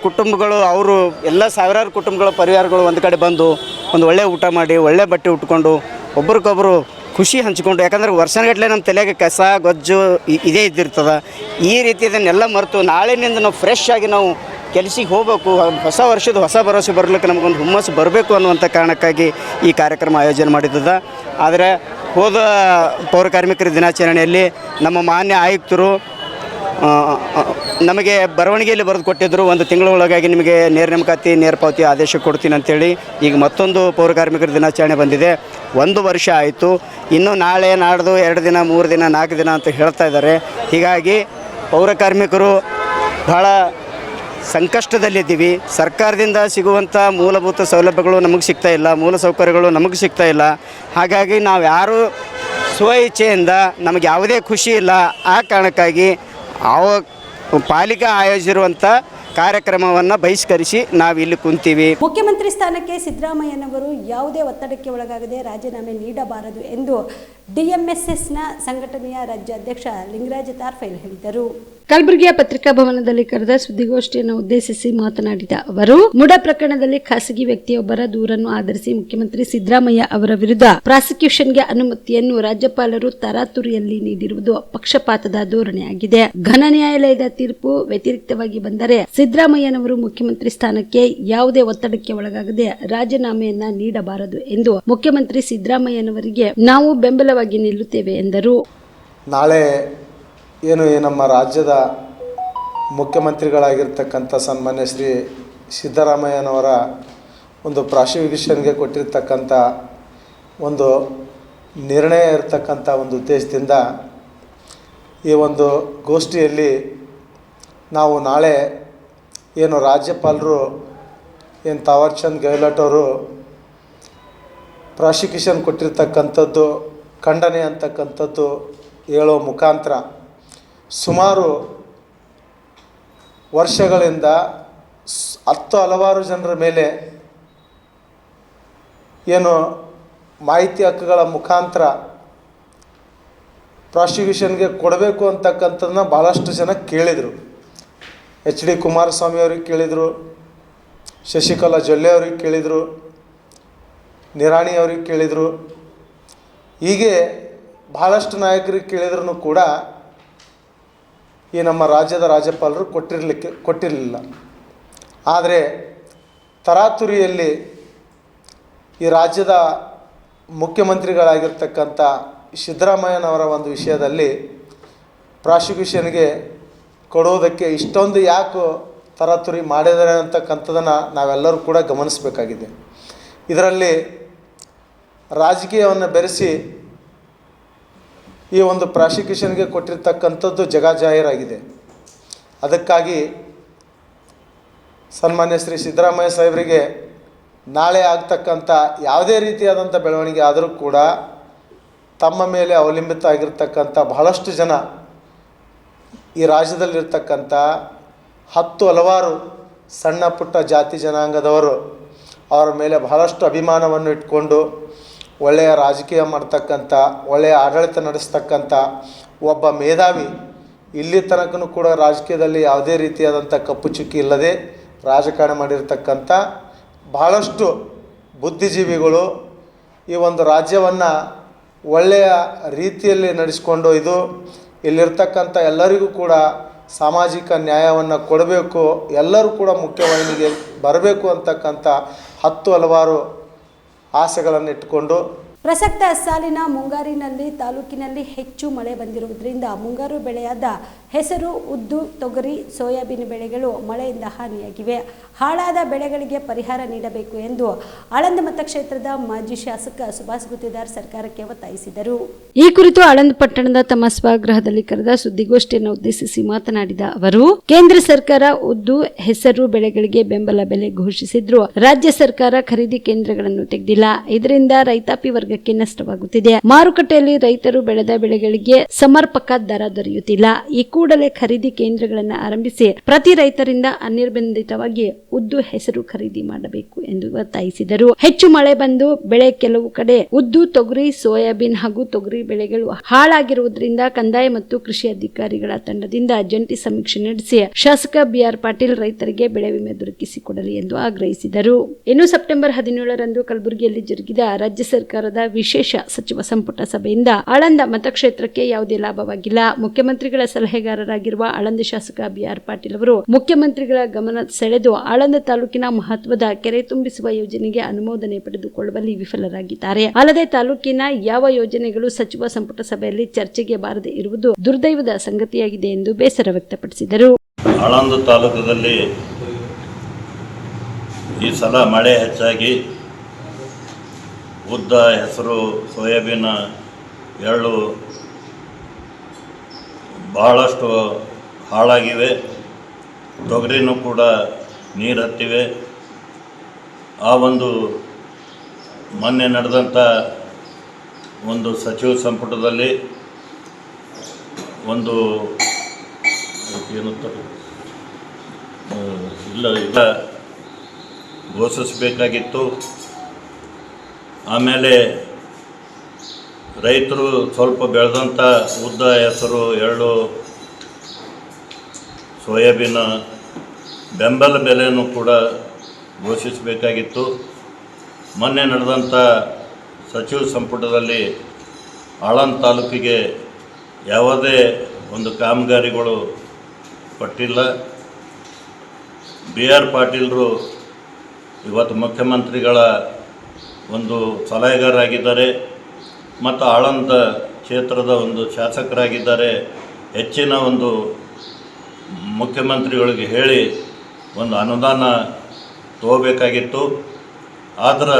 ಕುಟುಂಬಗಳು ಅವರು ಎಲ್ಲ ಸಾವಿರಾರು ಕುಟುಂಬಗಳ ಪರಿವಾರಗಳು ಒಂದು ಕಡೆ ಬಂದು ಒಂದು ಒಳ್ಳೆ ಊಟ ಮಾಡಿ ಒಳ್ಳೆ ಬಟ್ಟೆ ಉಟ್ಕೊಂಡು ಒಬ್ರಿಗೊಬ್ಬರು ಖುಷಿ ಹಂಚಿಕೊಂಡು, ಯಾಕಂದರೆ ವರ್ಷಗಟ್ಟಲೆ ನಮ್ಮ ತಲೆಗೆ ಕಸ ಗೊಜ್ಜು ಇದೇ ಇದ್ದಿರ್ತದೆ. ಈ ರೀತಿ ಇದನ್ನೆಲ್ಲ ಮರೆತು ನಾಳೆನಿಂದ ನಾವು ಫ್ರೆಶ್ ಆಗಿ ನಾವು ಕೆಲಸಕ್ಕೆ ಹೋಗಬೇಕು, ಹೊಸ ವರ್ಷದ ಹೊಸ ಭರವಸೆ ಬರಲಿಕ್ಕೆ ನಮಗೊಂದು ಹುಮ್ಮಸ್ಸು ಬರಬೇಕು ಅನ್ನುವಂಥ ಕಾರಣಕ್ಕಾಗಿ ಈ ಕಾರ್ಯಕ್ರಮ ಆಯೋಜನೆ ಮಾಡಿದ್ದದ. ಆದರೆ ಹೋದ ಪೌರ ಕಾರ್ಮಿಕರ ದಿನಾಚರಣೆಯಲ್ಲಿ ನಮ್ಮ ಮಾನ್ಯ ಆಯುಕ್ತರು ನಮಗೆ ಬರವಣಿಗೆಯಲ್ಲಿ ಬರೆದು ಕೊಟ್ಟಿದ್ದರು, ಒಂದು ತಿಂಗಳ ಒಳಗಾಗಿ ನಿಮಗೆ ನೇರ ನೇಮಕಾತಿ ನೇರ ಪಾವತಿ ಆದೇಶ ಕೊಡ್ತೀನಿ ಅಂತೇಳಿ. ಈಗ ಮತ್ತೊಂದು ಪೌರ ಕಾರ್ಮಿಕರ ದಿನಾಚರಣೆ ಬಂದಿದೆ, 1 ವರ್ಷ ಆಯಿತು. ಇನ್ನೂ ನಾಳೆ ನಾಡ್ದು 2 ದಿನ 3 ದಿನ 4 ದಿನ ಅಂತ ಹೇಳ್ತಾ ಇದ್ದಾರೆ. ಹೀಗಾಗಿ ಪೌರ ಕಾರ್ಮಿಕರು ಭಾಳ ಸಂಕಷ್ಟದಲ್ಲಿದ್ದೀವಿ. ಸರ್ಕಾರದಿಂದ ಸಿಗುವಂಥ ಮೂಲಭೂತ ಸೌಲಭ್ಯಗಳು ನಮಗೆ ಸಿಗ್ತಾ ಇಲ್ಲ, ಮೂಲ ಸೌಕರ್ಯಗಳು ನಮಗೆ ಸಿಗ್ತಾ ಇಲ್ಲ. ಹಾಗಾಗಿ ನಾವು ಯಾರು ಸ್ವ-ಇಚ್ಛೆಯಿಂದ ನಮಗೆ ಯಾವುದೇ ಖುಷಿ ಇಲ್ಲ. ಆ ಕಾರಣಕ್ಕಾಗಿ ಪಾಲಿಕೆ ಆಯೋಜಿಸಿರುವಂಥ ಕಾರ್ಯಕ್ರಮವನ್ನು ಬಹಿಷ್ಕರಿಸಿ ನಾವಿಲ್ಲಿ ಕುಂತೀವಿ. ಮುಖ್ಯಮಂತ್ರಿ ಸ್ಥಾನಕ್ಕೆ ಸಿದ್ದರಾಮಯ್ಯನವರು ಯಾವುದೇ ಒತ್ತಡಕ್ಕೆ ಒಳಗಾಗದೆ ರಾಜೀನಾಮೆ ನೀಡಬಾರದು ಎಂದು DMSSನ ಸಂಘಟನೆಯ ರಾಜ್ಯಾಧ್ಯಕ್ಷ ಲಿಂಗರಾಜ ತಾರ್ಫೈಲ್ ಹೇಳಿದರು. ಕಲಬುರಗಿಯ ಪತ್ರಿಕಾ ಭವನದಲ್ಲಿ ಕರೆದ ಸುದ್ದಿಗೋಷ್ಠಿಯನ್ನು ಉದ್ದೇಶಿಸಿ ಮಾತನಾಡಿದ ಅವರು, ಮುಡಾ ಪ್ರಕರಣದಲ್ಲಿ ಖಾಸಗಿ ವ್ಯಕ್ತಿಯೊಬ್ಬರ ದೂರನ್ನು ಆಧರಿಸಿ ಮುಖ್ಯಮಂತ್ರಿ ಸಿದ್ದರಾಮಯ್ಯ ಅವರ ವಿರುದ್ಧ ಪ್ರಾಸಿಕ್ಯೂಷನ್ಗೆ ಅನುಮತಿಯನ್ನು ರಾಜ್ಯಪಾಲರು ತರಾತುರಿಯಲ್ಲಿ ನೀಡಿರುವುದು ಪಕ್ಷಪಾತದ ಧೋರಣೆಯಾಗಿದೆ. ಘನ ನ್ಯಾಯಾಲಯದ ತೀರ್ಪು ವ್ಯತಿರಿಕ್ತವಾಗಿ ಬಂದರೆ ಸಿದ್ದರಾಮಯ್ಯನವರು ಮುಖ್ಯಮಂತ್ರಿ ಸ್ಥಾನಕ್ಕೆ ಯಾವುದೇ ಒತ್ತಡಕ್ಕೆ ಒಳಗಾಗದೆ ರಾಜೀನಾಮೆಯನ್ನ ನೀಡಬಾರದು ಎಂದು ಮುಖ್ಯಮಂತ್ರಿ ಸಿದ್ದರಾಮಯ್ಯನವರಿಗೆ ನಾವು ಬೆಂಬಲವಾಗಿ ನಿಲ್ಲುತ್ತೇವೆ ಎಂದರು. ನಾಳೆ ಏನು ನಮ್ಮ ರಾಜ್ಯದ ಮುಖ್ಯಮಂತ್ರಿಗಳಾಗಿರ್ತಕ್ಕಂಥ ಸನ್ಮಾನ್ಯ ಶ್ರೀ ಸಿದ್ದರಾಮಯ್ಯನವರ ಒಂದು ಪ್ರಾಸಿಕ್ಯೂಷನ್ಗೆ ಕೊಟ್ಟಿರ್ತಕ್ಕಂಥ ಒಂದು ನಿರ್ಣಯ ಇರತಕ್ಕಂಥ ಒಂದು ಉದ್ದೇಶದಿಂದ ಈ ಒಂದು ಗೋಷ್ಠಿಯಲ್ಲಿ ನಾವು ನಾಳೆ ಏನು ರಾಜ್ಯಪಾಲರು ಏನು ತಾವರ್ಚಂದ್ ಗೆಹ್ಲೋಟ್ ಅವರು ಪ್ರಾಸಿಕ್ಯೂಷನ್ ಕೊಟ್ಟಿರ್ತಕ್ಕಂಥದ್ದು ಖಂಡನೆ ಅಂತಕ್ಕಂಥದ್ದು ಹೇಳೋ ಮುಖಾಂತರ ಸುಮಾರು ವರ್ಷಗಳಿಂದ ಹಲವಾರು ಜನರ ಮೇಲೆ ಏನು ಮಾಹಿತಿ ಹಕ್ಕುಗಳ ಮುಖಾಂತರ ಪ್ರಾಸಿಕ್ಯೂಷನ್ಗೆ ಕೊಡಬೇಕು ಅಂತಕ್ಕಂಥದ್ದನ್ನ ಭಾಳಷ್ಟು ಜನ ಕೇಳಿದರು. HD ಕುಮಾರಸ್ವಾಮಿ ಅವ್ರಿಗೆ ಕೇಳಿದರು, ಶಶಿಕಲಾ ಜೊಲ್ಲೆ ಅವ್ರಿಗೆ ಕೇಳಿದರು, ನಿರಾಣಿ ಅವ್ರಿಗೆ ಕೇಳಿದರು, ಹೀಗೆ ಭಾಳಷ್ಟು ನಾಯಕರಿಗೆ ಕೇಳಿದ್ರೂ ಕೂಡ ಈ ನಮ್ಮ ರಾಜ್ಯದ ರಾಜ್ಯಪಾಲರು ಕೊಟ್ಟಿರಲಿಲ್ಲ. ಆದರೆ ತರಾತುರಿಯಲ್ಲಿ ಈ ರಾಜ್ಯದ ಮುಖ್ಯಮಂತ್ರಿಗಳಾಗಿರ್ತಕ್ಕಂಥ ಸಿದ್ದರಾಮಯ್ಯನವರ ಒಂದು ವಿಷಯದಲ್ಲಿ ಪ್ರಾಸಿಕ್ಯೂಷನ್ಗೆ ಕೊಡೋದಕ್ಕೆ ಇಷ್ಟೊಂದು ಯಾಕೆ ತರಾತುರಿ ಮಾಡಿದ್ದಾರೆ ಅಂತಕ್ಕಂಥದ್ದನ್ನು ನಾವೆಲ್ಲರೂ ಕೂಡ ಗಮನಿಸಬೇಕಾಗಿದೆ. ಇದರಲ್ಲಿ ರಾಜಕೀಯವನ್ನು ಬೆರೆಸಿ ಈ ಒಂದು ಪ್ರಾಸಿಕ್ಯೂಷನ್ಗೆ ಕೊಟ್ಟಿರ್ತಕ್ಕಂಥದ್ದು ಜಗಜಾಹೀರಾಗಿದೆ. ಅದಕ್ಕಾಗಿ ಸನ್ಮಾನ್ಯ ಶ್ರೀ ಸಿದ್ದರಾಮಯ್ಯ ಸಾಹೇಬರಿಗೆ ನಾಳೆ ಆಗ್ತಕ್ಕಂಥ ಯಾವುದೇ ರೀತಿಯಾದಂಥ ಬೆಳವಣಿಗೆ ಆದರೂ ಕೂಡ ತಮ್ಮ ಮೇಲೆ ಅವಲಂಬಿತ ಆಗಿರ್ತಕ್ಕಂಥ ಬಹಳಷ್ಟು ಜನ ಈ ರಾಜ್ಯದಲ್ಲಿರ್ತಕ್ಕಂಥ ಹಲವಾರು ಸಣ್ಣ ಪುಟ್ಟ ಜಾತಿ ಜನಾಂಗದವರು ಅವರ ಮೇಲೆ ಬಹಳಷ್ಟು ಅಭಿಮಾನವನ್ನು ಇಟ್ಕೊಂಡು ಒಳ್ಳೆಯ ರಾಜಕೀಯ ಮಾಡ್ತಕ್ಕಂಥ, ಒಳ್ಳೆಯ ಆಡಳಿತ ನಡೆಸ್ತಕ್ಕಂಥ ಒಬ್ಬ ಮೇಧಾವಿ, ಇಲ್ಲಿ ತನಕನೂ ಕೂಡ ರಾಜಕೀಯದಲ್ಲಿ ಯಾವುದೇ ರೀತಿಯಾದಂಥ ಕಪ್ಪು ಚುಕ್ಕಿ ಇಲ್ಲದೆ ರಾಜಕಾರಣ ಮಾಡಿರ್ತಕ್ಕಂಥ ಬಹಳಷ್ಟು ಬುದ್ಧಿಜೀವಿಗಳು ಈ ಒಂದು ರಾಜ್ಯವನ್ನು ಒಳ್ಳೆಯ ರೀತಿಯಲ್ಲಿ ನಡೆಸ್ಕೊಂಡು ಇಲ್ಲಿರ್ತಕ್ಕಂಥ ಎಲ್ಲರಿಗೂ ಕೂಡ ಸಾಮಾಜಿಕ ನ್ಯಾಯವನ್ನು ಕೊಡಬೇಕು, ಎಲ್ಲರೂ ಕೂಡ ಮುಖ್ಯವಾಹಿನಿಗೆ ಬರಬೇಕು ಅಂತಕ್ಕಂಥ ಹಲವಾರು ಆಸೆಗಳನ್ನು ಇಟ್ಟುಕೊಂಡು ಪ್ರಸಕ್ತ ಸಾಲಿನ ಮುಂಗಾರಿನಲ್ಲಿ ತಾಲೂಕಿನಲ್ಲಿ ಹೆಚ್ಚು ಮಳೆ ಬಂದಿರುವುದರಿಂದ ಮುಂಗಾರು ಬೆಳೆಯಾದ ಹೆಸರು, ಉದ್ದು, ತೊಗರಿ, ಸೋಯಾಬೀನ್ ಬೆಳೆಗಳು ಮಳೆಯಿಂದ ಹಾನಿಯಾಗಿವೆ. ಹಾಳಾದ ಬೆಳೆಗಳಿಗೆ ಪರಿಹಾರ ನೀಡಬೇಕು ಎಂದು ಆಳಂದ ಮತಕ್ಷೇತ್ರದ ಮಾಜಿ ಶಾಸಕ ಸುಭಾಷ್ ಗುತ್ತೇದಾರ್ ಸರ್ಕಾರಕ್ಕೆ ಒತ್ತಾಯಿಸಿದರು. ಈ ಕುರಿತು ಆಳಂದ ಪಟ್ಟಣದ ತಮ್ಮ ಸ್ವಗೃಹದಲ್ಲಿ ಕರೆದ ಸುದ್ದಿಗೋಷ್ಠಿಯನ್ನು ಉದ್ದೇಶಿಸಿ ಮಾತನಾಡಿದ ಅವರು, ಕೇಂದ್ರ ಸರ್ಕಾರ ಉದ್ದು, ಹೆಸರು ಬೆಳೆಗಳಿಗೆ ಬೆಂಬಲ ಬೆಲೆ ಘೋಷಿಸಿದ್ರು ರಾಜ್ಯ ಸರ್ಕಾರ ಖರೀದಿ ಕೇಂದ್ರಗಳನ್ನು ತೆಗೆದಿಲ್ಲ. ಇದರಿಂದ ರೈತಾಪಿ ವರ್ಗ ವರ್ಗಕ್ಕೆ ನಷ್ಟವಾಗುತ್ತಿದೆ. ಮಾರುಕಟ್ಟೆಯಲ್ಲಿ ರೈತರು ಬೆಳೆದ ಬೆಳೆಗಳಿಗೆ ಸಮರ್ಪಕ ದರ ದೊರೆಯುತ್ತಿಲ್ಲ. ಈ ಕೂಡಲೇ ಖರೀದಿ ಕೇಂದ್ರಗಳನ್ನು ಆರಂಭಿಸಿ ಪ್ರತಿ ರೈತರಿಂದ ಅನಿರ್ಬಂಧಿತವಾಗಿ ಉದ್ದು ಹೆಸರು ಖರೀದಿ ಮಾಡಬೇಕು ಎಂದು ಒತ್ತಾಯಿಸಿದರು. ಹೆಚ್ಚು ಮಳೆ ಬಂದು ಬೆಳೆ ಕೆಲವು ಕಡೆ ಉದ್ದು, ತೊಗರಿ, ಸೋಯಾಬೀನ್ ಹಾಗೂ ತೊಗರಿ ಬೆಳೆಗಳು ಹಾಳಾಗಿರುವುದರಿಂದ ಕಂದಾಯ ಮತ್ತು ಕೃಷಿ ಅಧಿಕಾರಿಗಳ ತಂಡದಿಂದ ಜಂಟಿ ಸಮೀಕ್ಷೆ ನಡೆಸಿ ಶಾಸಕ ಬಿಆರ್ ಪಾಟೀಲ್ ರೈತರಿಗೆ ಬೆಳೆ ವಿಮೆ ದೊರಕಿಸಿಕೊಡಲಿ ಎಂದು ಆಗ್ರಹಿಸಿದರು. ಇನ್ನು ಸೆಪ್ಟೆಂಬರ್ 17ರಂದು ಕಲಬುರಗಿಯಲ್ಲಿ ಜರುಗಿದ ರಾಜ್ಯ ಸರ್ಕಾರದ ವಿಶೇಷ ಸಚಿವ ಸಂಪುಟ ಸಭೆಯಿಂದ ಆಳಂದ ಮತಕ್ಷೇತ್ರಕ್ಕೆ ಯಾವುದೇ ಲಾಭವಾಗಿಲ್ಲ. ಮುಖ್ಯಮಂತ್ರಿಗಳ ಸಲಹೆಗಾರರಾಗಿರುವ ಆಳಂದ ಶಾಸಕ ಬಿಆರ್ ಪಾಟೀಲ್ ಅವರು ಮುಖ್ಯಮಂತ್ರಿಗಳ ಗಮನ ಸೆಳೆದು ಆಳಂದ ತಾಲೂಕಿನ ಮಹತ್ವದ ಕೆರೆ ತುಂಬಿಸುವ ಯೋಜನೆಗೆ ಅನುಮೋದನೆ ಪಡೆದುಕೊಳ್ಳುವಲ್ಲಿ ವಿಫಲರಾಗಿದ್ದಾರೆ. ಅಲ್ಲದೆ ತಾಲೂಕಿನ ಯಾವ ಯೋಜನೆಗಳು ಸಚಿವ ಸಂಪುಟ ಸಭೆಯಲ್ಲಿ ಚರ್ಚೆಗೆ ಬಾರದೆ ಇರುವುದು ದುರ್ದೈವದ ಸಂಗತಿಯಾಗಿದೆ ಎಂದು ಬೇಸರ ವ್ಯಕ್ತಪಡಿಸಿದರು. ಆಳಂದ ತಾಲೂಕದಲ್ಲಿ ಈ ಸಲ ಮಳೆ ಹೆಚ್ಚಾಗಿ ಉದ್ದ, ಹೆಸರು, ಸೋಯಾಬೀನ್, ಎಳ್ಳು ಬಹಳಷ್ಟು ಹಾಳಾಗಿವೆ. ತೊಗರಿನೂ ಕೂಡ ನೀರು ಹತ್ತಿವೆ. ಆ ಒಂದು ಮೊನ್ನೆ ನಡೆದಂಥ ಒಂದು ಸಚಿವ ಸಂಪುಟದಲ್ಲಿ ಒಂದು ಏನಂತಾರೆ ಇಲ್ಲ ಘೋಷಿಸಬೇಕಾಗಿತ್ತು. ಆಮೇಲೆ ರೈತರು ಸ್ವಲ್ಪ ಬೆಳೆದಂಥ ಉದ್ದ, ಹೆಸರು, ಎಳ್ಳು, ಸೋಯಾಬೀನ್ ಬೆಂಬಲ ಬೆಲೆಯನ್ನು ಕೂಡ ಘೋಷಿಸಬೇಕಾಗಿತ್ತು. ಮೊನ್ನೆ ನಡೆದಂಥ ಸಚಿವ ಸಂಪುಟದಲ್ಲಿ ಆಳಂದ ತಾಲೂಕಿಗೆ ಯಾವುದೇ ಒಂದು ಕಾಮಗಾರಿಗಳು ಕೊಟ್ಟಿಲ್ಲ. ಬಿ ಆರ್ ಪಾಟೀಲರು ಇವತ್ತು ಮುಖ್ಯಮಂತ್ರಿಗಳ ಒಂದು ಸಲಹೆಗಾರರಾಗಿದ್ದಾರೆ ಮತ್ತು ಆಳಂದ ಕ್ಷೇತ್ರದ ಒಂದು ಶಾಸಕರಾಗಿದ್ದಾರೆ. ಹೆಚ್ಚಿನ ಒಂದು ಮುಖ್ಯಮಂತ್ರಿಗಳಿಗೆ ಹೇಳಿ ಒಂದು ಅನುದಾನ ತಗೋಬೇಕಾಗಿತ್ತು. ಆದರೆ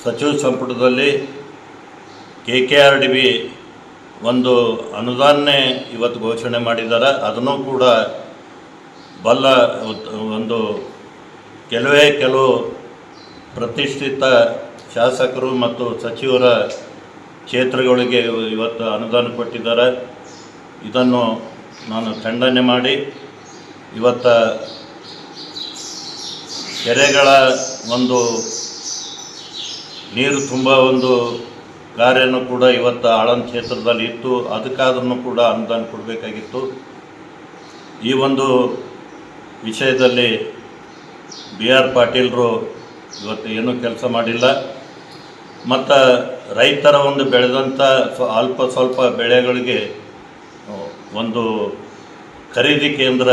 ಸಚಿವ ಸಂಪುಟದಲ್ಲಿ KKRDB ಒಂದು ಅನುದಾನನೇ ಇವತ್ತು ಘೋಷಣೆ ಮಾಡಿದ್ದಾರೆ. ಅದನ್ನು ಕೂಡ ಬಲ್ಲ ಒಂದು ಕೆಲವು ಪ್ರತಿಷ್ಠಿತ ಶಾಸಕರು ಮತ್ತು ಸಚಿವರ ಕ್ಷೇತ್ರಗಳಿಗೆ ಇವತ್ತು ಅನುದಾನ ಕೊಟ್ಟಿದ್ದಾರೆ. ಇದನ್ನು ನಾನು ಖಂಡನೆ ಮಾಡಿ ಇವತ್ತು ಕೆರೆಗಳ ಒಂದು ನೀರು ತುಂಬ ಒಂದು ಕಾರ್ಯನೂ ಕೂಡ ಇವತ್ತು ಆಳಂದ ಕ್ಷೇತ್ರದಲ್ಲಿ ಇತ್ತು. ಅದಕ್ಕಾದ್ರೂ ಕೂಡ ಅನುದಾನ ಕೊಡಬೇಕಾಗಿತ್ತು. ಈ ಒಂದು ವಿಷಯದಲ್ಲಿ ಬಿ ಆರ್ ಪಾಟೀಲರು ಇವತ್ತು ಏನೂ ಕೆಲಸ ಮಾಡಿಲ್ಲ. ಮತ್ತು ರೈತರ ಒಂದು ಬೆಳೆದಂಥ ಅಲ್ಪ ಸ್ವಲ್ಪ ಬೆಳೆಗಳಿಗೆ ಒಂದು ಖರೀದಿ ಕೇಂದ್ರ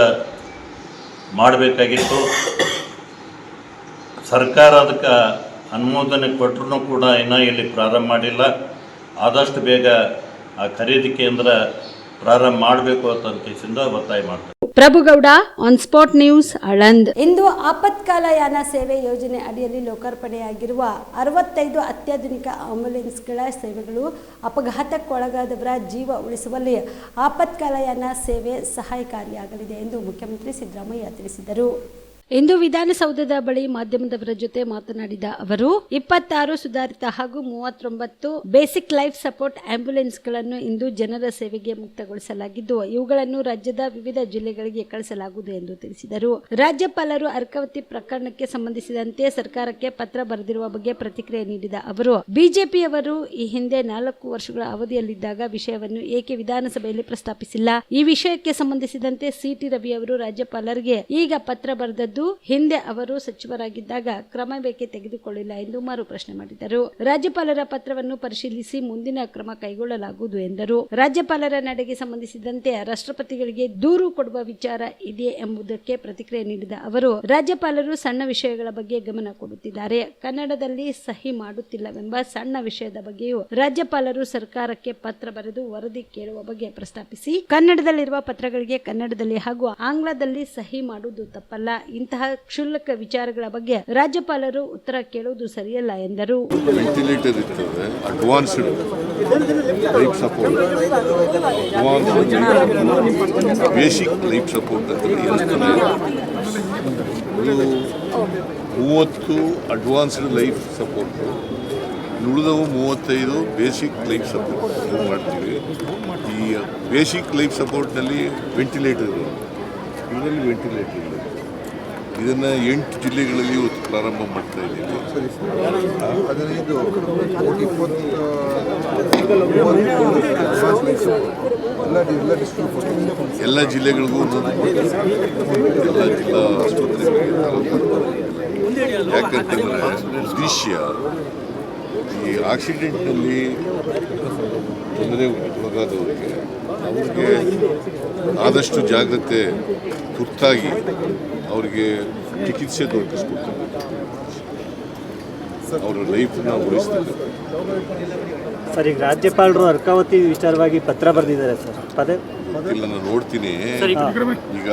ಮಾಡಬೇಕಾಗಿತ್ತು. ಸರ್ಕಾರ ಅದಕ್ಕೆ ಅನುಮೋದನೆ ಕೊಟ್ಟರೂ ಕೂಡ ಇನ್ನೂ ಇಲ್ಲಿ ಪ್ರಾರಂಭ ಮಾಡಿಲ್ಲ. ಆದಷ್ಟು ಬೇಗ ಆ ಖರೀದಿ ಕೇಂದ್ರ ಪ್ರಾರಂಭ ಮಾಡಬೇಕು ಅಂತ ಕೇಸಿಂದ ಒತ್ತಾಯ ಮಾಡ್ತಾರೆ. Prabhugouda, on spot news, Aland. ಇಂದು ಆಪತ್ಕಾಲ ಯಾನ ಸೇವೆ ಯೋಜನೆ ಅಡಿಯಲ್ಲಿ ಲೋಕಾರ್ಪಣೆಯಾಗಿರುವ 65 ಅತ್ಯಾಧುನಿಕ ಆಂಬ್ಯುಲೆನ್ಸ್ಗಳ ಸೇವೆಗಳು ಅಪಘಾತಕ್ಕೊಳಗಾದವರ ಜೀವ ಉಳಿಸುವಲ್ಲಿ ಆಪತ್ಕಾಲ ಯಾನ ಸೇವೆ ಸಹಾಯಕಾರಿಯಾಗಲಿದೆ ಎಂದು ಮುಖ್ಯಮಂತ್ರಿ ಸಿದ್ದರಾಮಯ್ಯ ತಿಳಿಸಿದರು. ಇಂದು ವಿಧಾನಸೌಧದ ಬಳಿ ಮಾಧ್ಯಮದವರ ಜೊತೆ ಮಾತನಾಡಿದ ಅವರು 26 ಸುಧಾರಿತ ಹಾಗೂ 39 ಬೇಸಿಕ್ ಲೈಫ್ ಸಪೋರ್ಟ್ ಆಂಬ್ಯುಲೆನ್ಸ್ಗಳನ್ನು ಇಂದು ಜನರ ಸೇವೆಗೆ ಮುಕ್ತಗೊಳಿಸಲಾಗಿದ್ದು ಇವುಗಳನ್ನು ರಾಜ್ಯದ ವಿವಿಧ ಜಿಲ್ಲೆಗಳಿಗೆ ಕಳಿಸಲಾಗುವುದು ಎಂದು ತಿಳಿಸಿದರು. ರಾಜ್ಯಪಾಲರು ಅರ್ಕಾವತಿ ಪ್ರಕರಣಕ್ಕೆ ಸಂಬಂಧಿಸಿದಂತೆ ಸರ್ಕಾರಕ್ಕೆ ಪತ್ರ ಬರೆದಿರುವ ಬಗ್ಗೆ ಪ್ರತಿಕ್ರಿಯೆ ನೀಡಿದ ಅವರು ಬಿಜೆಪಿಯವರು ಈ ಹಿಂದೆ 4 ವರ್ಷಗಳ ಅವಧಿಯಲ್ಲಿದ್ದಾಗ ವಿಷಯವನ್ನು ಏಕೆ ವಿಧಾನಸಭೆಯಲ್ಲಿ ಪ್ರಸ್ತಾಪಿಸಿಲ್ಲ? ಈ ವಿಷಯಕ್ಕೆ ಸಂಬಂಧಿಸಿದಂತೆ ಸಿಟಿ ರವಿ ಅವರು ರಾಜ್ಯಪಾಲರಿಗೆ ಈಗ ಪತ್ರ ಬರೆದದ್ದು ಹಿಂದೆ ಅವರು ಸಚಿವರಾಗಿದ್ದಾಗ ಕ್ರಮ ಬೇಕೆ ತೆಗೆದುಕೊಳ್ಳಿಲ್ಲ ಎಂದು ಮರು ಪ್ರಶ್ನೆ ಮಾಡಿದರು. ರಾಜ್ಯಪಾಲರ ಪತ್ರವನ್ನು ಪರಿಶೀಲಿಸಿ ಮುಂದಿನ ಕ್ರಮ ಕೈಗೊಳ್ಳಲಾಗುವುದು ಎಂದರು. ರಾಜ್ಯಪಾಲರ ನಡೆಗೆ ಸಂಬಂಧಿಸಿದಂತೆ ರಾಷ್ಟ್ರಪತಿಗಳಿಗೆ ದೂರು ಕೊಡುವ ವಿಚಾರ ಇದೆಯೇ ಎಂಬುದಕ್ಕೆ ಪ್ರತಿಕ್ರಿಯೆ ನೀಡಿದ ಅವರು ರಾಜ್ಯಪಾಲರು ಸಣ್ಣ ವಿಷಯಗಳ ಬಗ್ಗೆ ಗಮನ ಕೊಡುತ್ತಿದ್ದಾರೆ. ಕನ್ನಡದಲ್ಲಿ ಸಹಿ ಮಾಡುತ್ತಿಲ್ಲವೆಂಬ ಸಣ್ಣ ವಿಷಯದ ಬಗ್ಗೆಯೂ ರಾಜ್ಯಪಾಲರು ಸರ್ಕಾರಕ್ಕೆ ಪತ್ರ ಬರೆದು ವರದಿ ಕೇಳುವ ಬಗ್ಗೆ ಪ್ರಸ್ತಾಪಿಸಿ ಕನ್ನಡದಲ್ಲಿರುವ ಪತ್ರಗಳಿಗೆ ಕನ್ನಡದಲ್ಲಿ ಹಾಗೂ ಆಂಗ್ಲದಲ್ಲಿ ಸಹಿ ಮಾಡುವುದು ತಪ್ಪಲ್ಲ. ಇಂತಹ ಕ್ಷುಲ್ಲಕ ವಿಚಾರಗಳ ಬಗ್ಗೆ ರಾಜ್ಯಪಾಲರು ಉತ್ತರ ಕೇಳುವುದು ಸರಿಯಲ್ಲ ಎಂದರು. ವೆಂಟಿಲೇಟರ್ ಇರ್ತದೆ, advanced life support, basic life support ಅಂತ ಇರ್ತದೆ. 30 ಅಡ್ವಾನ್ಸ್ಡ್ ಲೈಫ್ ಸಪೋರ್ಟು ಉಳಿದವು 35 ಬೇಸಿಕ್ ಲೈಫ್ ಸಪೋರ್ಟ್ ಮಾಡ್ತೀವಿ. ಈ ಬೇಸಿಕ್ ಲೈಫ್ ಸಪೋರ್ಟ್ನಲ್ಲಿ ವೆಂಟಿಲೇಟರ್ ಇರೋದು, ಇದರಲ್ಲಿ ವೆಂಟಿಲೇಟರ್ ಇಲ್ಲ. ಇದನ್ನು 8 ಜಿಲ್ಲೆಗಳಲ್ಲಿ ಇವತ್ತು ಪ್ರಾರಂಭ ಮಾಡ್ತಾ ಇದ್ದೀವಿ. ಎಲ್ಲ ಜಿಲ್ಲೆಗಳಿಗೂ ಒಂದೊಂದು ಎಲ್ಲ ಜಿಲ್ಲಾ ಆಸ್ಪತ್ರೆಗಳಿಗೆ ಯಾಕಂತಂದರೆ ಉದ್ದೇಶ ಈ ಆಕ್ಸಿಡೆಂಟ್ನಲ್ಲಿ ತೊಂದರೆ ಒಳಗಾದವರಿಗೆ ಅವ್ರಿಗೆ ಆದಷ್ಟು ಜಾಗ್ರತೆ ತುರ್ತಾಗಿ ಅವರಿಗೆ ಚಿಕಿತ್ಸೆ ದೊರಕಿಸ್ಕೊಡ್ತಾರೆ, ಅವರ ಲೈಫನ್ನ ಉಳಿಸ್ತಾರೆ. ಸರ್, ಈಗ ರಾಜ್ಯಪಾಲರು ಅರ್ಕಾವತಿ ವಿಚಾರವಾಗಿ ಪತ್ರ ಬರೆದಿದ್ದಾರೆ ಸರ್. ಪದೇ ಇಲ್ಲ, ನಾನು ನೋಡ್ತೀನಿ. ಈಗ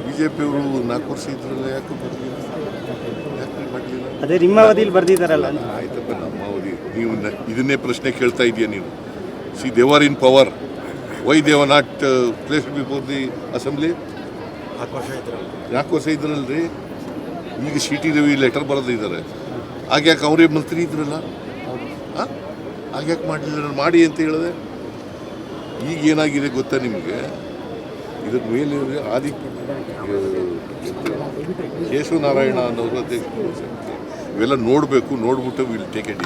ಬಿಜೆಪಿಯವರು 4 ವರ್ಷ ಇದ್ರಲ್ಲ, ಯಾಕೆ ಮಾಡಲಿಲ್ಲ? ಅದೇ ನಿಮ್ಮ ಅವಧಿಯಲ್ಲಿ ಬರೆದಿದ್ದಾರಲ್ಲ. ಆಯ್ತಪ್ಪ, ನಮ್ಮ ಅವಧಿ. ನೀವು ಇದನ್ನೇ ಪ್ರಶ್ನೆ ಕೇಳ್ತಾ ಇದೆಯಾ ನೀನು? C, they are in power. Why they are not placed before the assembly? 4 ವರ್ಷ ಇದ್ರಲ್ರಿ. ಈಗ CT ರವಿ ಲೆಟರ್ ಬರೆದಿದ್ದಾರೆ. ಆಗ್ಯಾಕೆ ಅವರೇ ಮಂತ್ರಿ ಇದ್ರಲ್ಲ, ಆಗ್ಯಾಕೆ ಮಾಡಲಿಲ್ಲ? ನಾನು ಮಾಡಿ ಅಂತ ಹೇಳಿದೆ. ಈಗ ಏನಾಗಿದೆ ಗೊತ್ತಾ ನಿಮಗೆ? ಇದ್ರ ಮೇಲೆ ಕೇಶವನಾರಾಯಣ ಅನ್ನೋರು ಅಧ್ಯಕ್ಷ. ಇವೆಲ್ಲ ನೋಡಬೇಕು, ನೋಡ್ಬಿಟ್ಟು ವಿಲ್ ಟೇಕ್ ಇಟ್.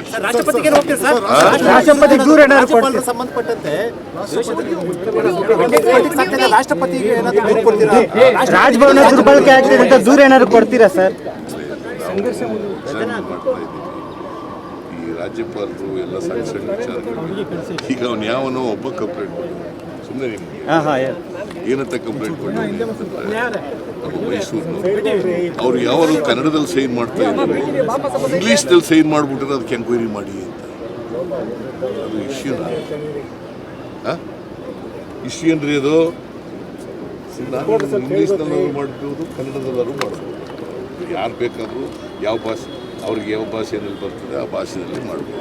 ರಾಜಭವನ ದುರ್ಬಳಕೆ ಆಗ್ತಿದೆ ಅಂತ ದೂರ ಏನಾದ್ರು ಕೊಡ್ತೀರಾ ಸರ್? ಈ ರಾಜ್ಯಪಾಲರು ಎಲ್ಲ ಸಣ್ಣ ಸಣ್ಣ ವಿಚಾರಗಳು. ಈಗ ಅವನು ಯಾವನೋ ಒಬ್ಬ ಕಂಪ್ಲೇಂಟ್ ಕೊಟ್ಟು ಸುಮ್ಮನೆ ನಿಮಗೆ ಏನಂತ ಕಂಪ್ಲೇಂಟ್ ಕೊಟ್ಟು ನಮ್ಮ ಮೈಸೂರಿನವರು ಅವ್ರು ಯಾವಾಗ ಕನ್ನಡದಲ್ಲಿ ಸೈನ್ ಮಾಡ್ತಾ ಇದ್ದಾರೆ, ಇಂಗ್ಲೀಷ್ನಲ್ಲಿ ಸೈನ್ ಮಾಡಿಬಿಟ್ರೆ ಅದಕ್ಕೆ ಎಂಕ್ವೈರಿ ಮಾಡಿ ಅಂತ. ಅದು ಇಶ್ಯೂನ ಇಶ್ಯೂ ಏನ್ರಿ ಅದು? ಇಂಗ್ಲೀಷ್ನಲ್ಲೂ ಮಾಡ್ಬೋದು, ಕನ್ನಡದಲ್ಲೂ ಮಾಡ್ಬೋದು. ಯಾರು ಬೇಕಾದರೂ ಯಾವ ಭಾಷೆ, ಅವ್ರಿಗೆ ಯಾವ ಭಾಷೆಯಲ್ಲಿ ಬರ್ತದೆ ಆ ಭಾಷೆಯಲ್ಲಿ ಮಾಡ್ಬೋದು.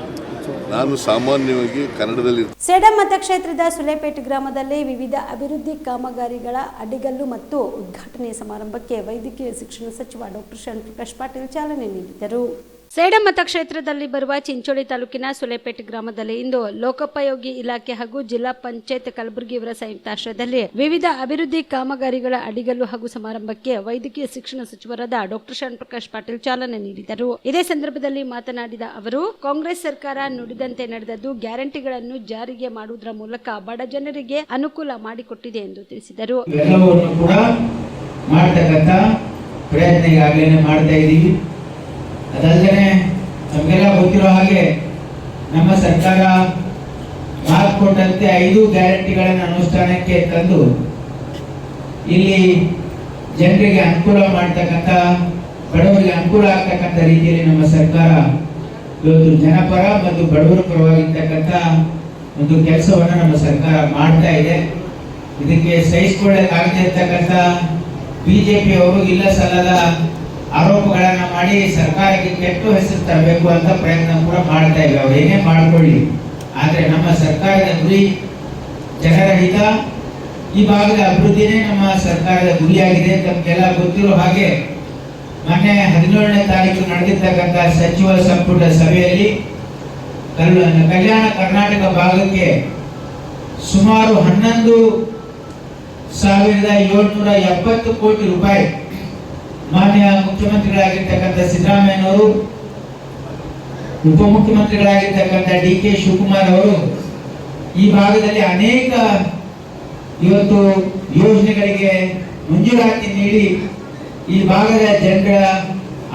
ನಾನು ಸಾಮಾನ್ಯವಾಗಿ ಕನ್ನಡದಲ್ಲಿ. ಸೇಡಂ ಮತಕ್ಷೇತ್ರದ ಸುಲೇಪೇಟೆ ಗ್ರಾಮದಲ್ಲಿ ವಿವಿಧ ಅಭಿವೃದ್ಧಿ ಕಾಮಗಾರಿಗಳ ಅಡಿಗಲ್ಲು ಮತ್ತು ಉದ್ಘಾಟನೆ ಸಮಾರಂಭಕ್ಕೆ ವೈದ್ಯಕೀಯ ಶಿಕ್ಷಣ ಸಚಿವ ಡಾಕ್ಟರ್ ಶ್ರೀಪ್ರಕಾಶ್ ಪಾಟೀಲ್ ಚಾಲನೆ ನೀಡಿದರು. ಸೇಡಂ ಮತಕ್ಷೇತ್ರದಲ್ಲಿ ಬರುವ ಚಿಂಚೋಳಿ ತಾಲೂಕಿನ ಸುಲೇಪೇಟೆ ಗ್ರಾಮದಲ್ಲಿ ಇಂದು ಲೋಕೋಪಯೋಗಿ ಇಲಾಖೆ ಹಾಗೂ ಜಿಲ್ಲಾ ಪಂಚಾಯತ್ ಕಲಬುರಗಿ ಇವರ ಸಂಯುಕ್ತಾಶ್ರಯದಲ್ಲಿ ವಿವಿಧ ಅಭಿವೃದ್ಧಿ ಕಾಮಗಾರಿಗಳ ಅಡಿಗಲ್ಲು ಹಾಗೂ ಸಮಾರಂಭಕ್ಕೆ ವೈದ್ಯಕೀಯ ಶಿಕ್ಷಣ ಸಚಿವರಾದ ಡಾಕ್ಟರ್ ಶ್ರೀಪ್ರಕಾಶ್ ಪಾಟೀಲ್ ಚಾಲನೆ ನೀಡಿದರು. ಇದೇ ಸಂದರ್ಭದಲ್ಲಿ ಮಾತನಾಡಿದ ಅವರು, ಕಾಂಗ್ರೆಸ್ ಸರ್ಕಾರ ನುಡಿದಂತೆ ನಡೆದದ್ದು ಗ್ಯಾರಂಟಿಗಳನ್ನು ಜಾರಿಗೆ ಮಾಡುವುದರ ಮೂಲಕ ಬಡ ಜನರಿಗೆ ಅನುಕೂಲ ಮಾಡಿಕೊಟ್ಟಿದೆ ಎಂದು ತಿಳಿಸಿದರು. ಅದಲ್ಲದೆ ನಮಗೆಲ್ಲ ಗೊತ್ತಿರೋ ಹಾಗೆ ನಮ್ಮ ಸರ್ಕಾರ ಮಾತು ಕೊಟ್ಟಂತೆ 5 ಗ್ಯಾರಂಟಿಗಳನ್ನು ಅನುಷ್ಠಾನಕ್ಕೆ ತಂದು ಇಲ್ಲಿ ಜನರಿಗೆ ಅನುಕೂಲ ಮಾಡ್ತಕ್ಕಂಥ, ಬಡವರಿಗೆ ಅನುಕೂಲ ಆಗ್ತಕ್ಕಂಥ ರೀತಿಯಲ್ಲಿ ನಮ್ಮ ಸರ್ಕಾರ ಇವತ್ತು ಜನಪರ ಮತ್ತು ಬಡವರ ಪರವಾಗಿರ್ತಕ್ಕಂಥ ಒಂದು ಕೆಲಸವನ್ನು ನಮ್ಮ ಸರ್ಕಾರ ಮಾಡ್ತಾ ಇದೆ. ಇದಕ್ಕೆ ಸಹಿಸಿಕೊಳ್ಳಕ್ಕಾಗದೇ ಇರ್ತಕ್ಕಂಥ ಬಿಜೆಪಿ ಅವರು ಇಲ್ಲ ಸಲ್ಲದ ಆರೋಪಗಳನ್ನ ಮಾಡಿ ಸರ್ಕಾರಕ್ಕೆ ಕೆಟ್ಟ ಹೆಸರು ತರಬೇಕು ಅಂತ ಪ್ರಯತ್ನ ಕೂಡ ಮಾಡ್ತಾ ಇವೆ. ಅವ್ರು ಏನೇ ಮಾಡ್ಕೊಳ್ಳಿ, ಆದ್ರೆ ನಮ್ಮ ಸರ್ಕಾರದ ಗುರಿ ಜನರ ಹಿತ, ಈ ಭಾಗದ ಅಭಿವೃದ್ಧಿನೇ ನಮ್ಮ ಸರ್ಕಾರದ ಗುರಿಯಾಗಿದೆ. ತಮಗೆಲ್ಲ ಗೊತ್ತಿರೋ ಹಾಗೆ ಮೊನ್ನೆ 17ನೇ ತಾರೀಕು ನಡೆದಿರ್ತಕ್ಕಂಥ ಸಚಿವ ಸಂಪುಟ ಸಭೆಯಲ್ಲಿ ಕಲ್ಯಾಣ ಕರ್ನಾಟಕ ಭಾಗಕ್ಕೆ ಸುಮಾರು 11,770 ಕೋಟಿ ರೂಪಾಯಿ ಮಾನ್ಯ ಮುಖ್ಯಮಂತ್ರಿಗಳಾಗಿರ್ತಕ್ಕಂಥ ಸಿದ್ದರಾಮಯ್ಯನವರು, ಉಪಮುಖ್ಯಮಂತ್ರಿಗಳಾಗಿರ್ತಕ್ಕಂಥ DK ಶಿವಕುಮಾರ್ ಅವರು ಈ ಭಾಗದಲ್ಲಿ ಅನೇಕ ಇವತ್ತು ಯೋಜನೆಗಳಿಗೆ ಮಂಜೂರಾತಿ ನೀಡಿ ಈ ಭಾಗದ ಜನರ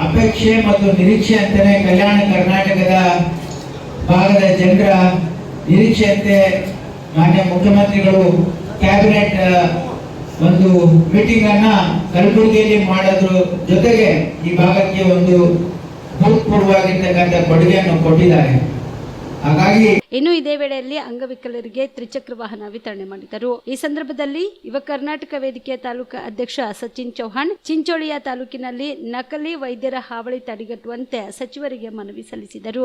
ಅಪೇಕ್ಷೆ ಮತ್ತು ನಿರೀಕ್ಷೆ ಅಂತಾನೆ ಕಲ್ಯಾಣ ಕರ್ನಾಟಕದ ಭಾಗದ ಜನರ ನಿರೀಕ್ಷೆಯಂತೆ ಮಾನ್ಯ ಮುಖ್ಯಮಂತ್ರಿಗಳು ಕ್ಯಾಬಿನೆಟ್ ಒಂದು ಮೀಟಿಂಗ್ ಅನ್ನ ಕಲಬುರಗಿಯಲ್ಲಿ ಮಾಡೋದ್ರ ಜೊತೆಗೆ ಈ ಭಾಗಕ್ಕೆ ಒಂದು ಭೂತಪೂರ್ವವಾಗಿರ್ತಕ್ಕಂಥ ಕೊಡುಗೆಯನ್ನು ಕೊಟ್ಟಿದ್ದಾರೆ. ಹಾಗಾಗಿ ಇನ್ನು ಇದೇ ವೇಳೆಯಲ್ಲಿ ಅಂಗವಿಕಲರಿಗೆ ತ್ರಿಚಕ್ರ ವಾಹನ ವಿತರಣೆ ಮಾಡಿದರು. ಈ ಸಂದರ್ಭದಲ್ಲಿ ಯುವ ಕರ್ನಾಟಕ ವೇದಿಕೆಯ ತಾಲೂಕಾ ಅಧ್ಯಕ್ಷ ಸಚಿನ್ ಚೌಹಾಣ್ ಚಿಂಚೋಳಿಯ ತಾಲೂಕಿನಲ್ಲಿ ನಕಲಿ ವೈದ್ಯರ ಹಾವಳಿ ತಡೆಗಟ್ಟುವಂತೆ ಸಚಿವರಿಗೆ ಮನವಿ ಸಲ್ಲಿಸಿದರು.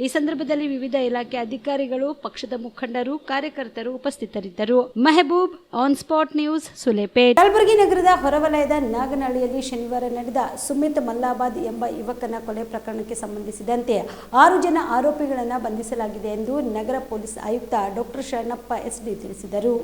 ಈ ಸಂದರ್ಭದಲ್ಲಿ ವಿವಿಧ ಇಲಾಖೆ ಅಧಿಕಾರಿಗಳು, ಪಕ್ಷದ ಮುಖಂಡರು, ಕಾರ್ಯಕರ್ತರು ಉಪಸ್ಥಿತರಿದ್ದರು. Mehboob, on spot news, Sulepet. Kalaburagi ನಗರದ ಹೊರವಲಯದ ನಾಗನಹಳ್ಳಿಯಲ್ಲಿ ಶನಿವಾರ ನಡೆದ ಸುಮಿತ್ ಮಲ್ಲಾಬಾದ್ ಎಂಬ ಯುವಕನ ಕೊಲೆ ಪ್ರಕರಣಕ್ಕೆ ಸಂಬಂಧಿಸಿದಂತೆ 6 ಜನ ಆರೋಪಿಗಳನ್ನು ಬಂಧಿಸಲಾಗಿದೆ ಎಂದು ನಗರ ಪೊಲೀಸ್ ಆಯುಕ್ತ ಡಾಕ್ಟರ್ ಶರಣಪ್ಪ SD ತಿಳಿಸಿದರು.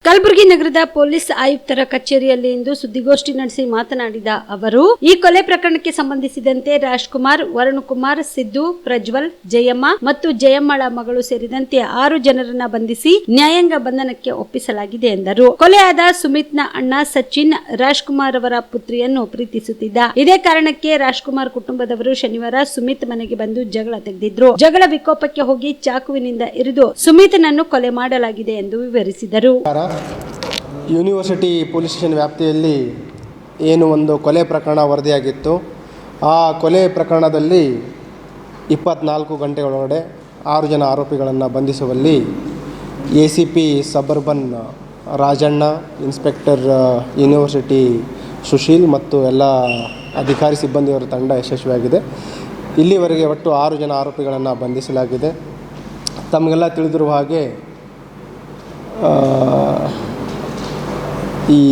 ಕಲಬುರಗಿ ನಗರದ ಪೊಲೀಸ್ ಆಯುಕ್ತರ ಕಚೇರಿಯಲ್ಲಿ ಇಂದು ಸುದ್ದಿಗೋಷ್ಠಿ ನಡೆಸಿ ಮಾತನಾಡಿದ ಅವರು, ಈ ಕೊಲೆ ಪ್ರಕರಣಕ್ಕೆ ಸಂಬಂಧಿಸಿದಂತೆ ರಾಜ್ಕುಮಾರ್, ವರುಣಕುಮಾರ್, ಸಿದ್ದು, ಪ್ರಜ್ವಲ್, ಜಯಮ್ಮ ಮತ್ತು ಜಯಮ್ಮಳ ಮಗಳು ಸೇರಿದಂತೆ 6 ಜನರನ್ನ ಬಂಧಿಸಿ ನ್ಯಾಯಾಂಗ ಬಂಧನಕ್ಕೆ ಒಪ್ಪಿಸಲಾಗಿದೆ ಎಂದರು. ಕೊಲೆಯಾದ ಸುಮಿತ್ನ ಅಣ್ಣ ಸಚಿನ್ ರಾಜ್ಕುಮಾರ್ ಅವರ ಪುತ್ರಿಯನ್ನು ಪ್ರೀತಿಸುತ್ತಿದ್ದ. ಇದೇ ಕಾರಣಕ್ಕೆ ರಾಜ್ಕುಮಾರ್ ಕುಟುಂಬದವರು ಶನಿವಾರ ಸುಮಿತ್ ಮನೆಗೆ ಬಂದು ಜಗಳ ತೆಗೆದಿದ್ರು. ಜಗಳ ವಿಕೋಪಕ್ಕೆ ಹೋಗಿ ಚಾಕುವಿನಿಂದ ಇರಿದು ಸುಮಿತ್ನನ್ನು ಕೊಲೆ ಮಾಡಲಾಗಿದೆ ಎಂದು ವಿವರಿಸಿದರು. ಯೂನಿವರ್ಸಿಟಿ ಪೊಲೀಸ್ ಸ್ಟೇಷನ್ ವ್ಯಾಪ್ತಿಯಲ್ಲಿ ಏನು ಒಂದು ಕೊಲೆ ಪ್ರಕರಣ ವರದಿಯಾಗಿತ್ತು. ಆ ಕೊಲೆ ಪ್ರಕರಣದಲ್ಲಿ 24 ಗಂಟೆಗಳೊಳಗಡೆ 6 ಜನ ಆರೋಪಿಗಳನ್ನು ಬಂಧಿಸುವಲ್ಲಿ ACP suburban Rajanna, inspector university Sushil ಮತ್ತು ಎಲ್ಲ ಅಧಿಕಾರಿ ಸಿಬ್ಬಂದಿಯವರ ತಂಡ ಯಶಸ್ವಿಯಾಗಿದೆ. ಇಲ್ಲಿವರೆಗೆ ಒಟ್ಟು 6 ಜನ ಆರೋಪಿಗಳನ್ನು ಬಂಧಿಸಲಾಗಿದೆ. ತಮಗೆಲ್ಲ ತಿಳಿದಿರುವ ಹಾಗೆ ಈ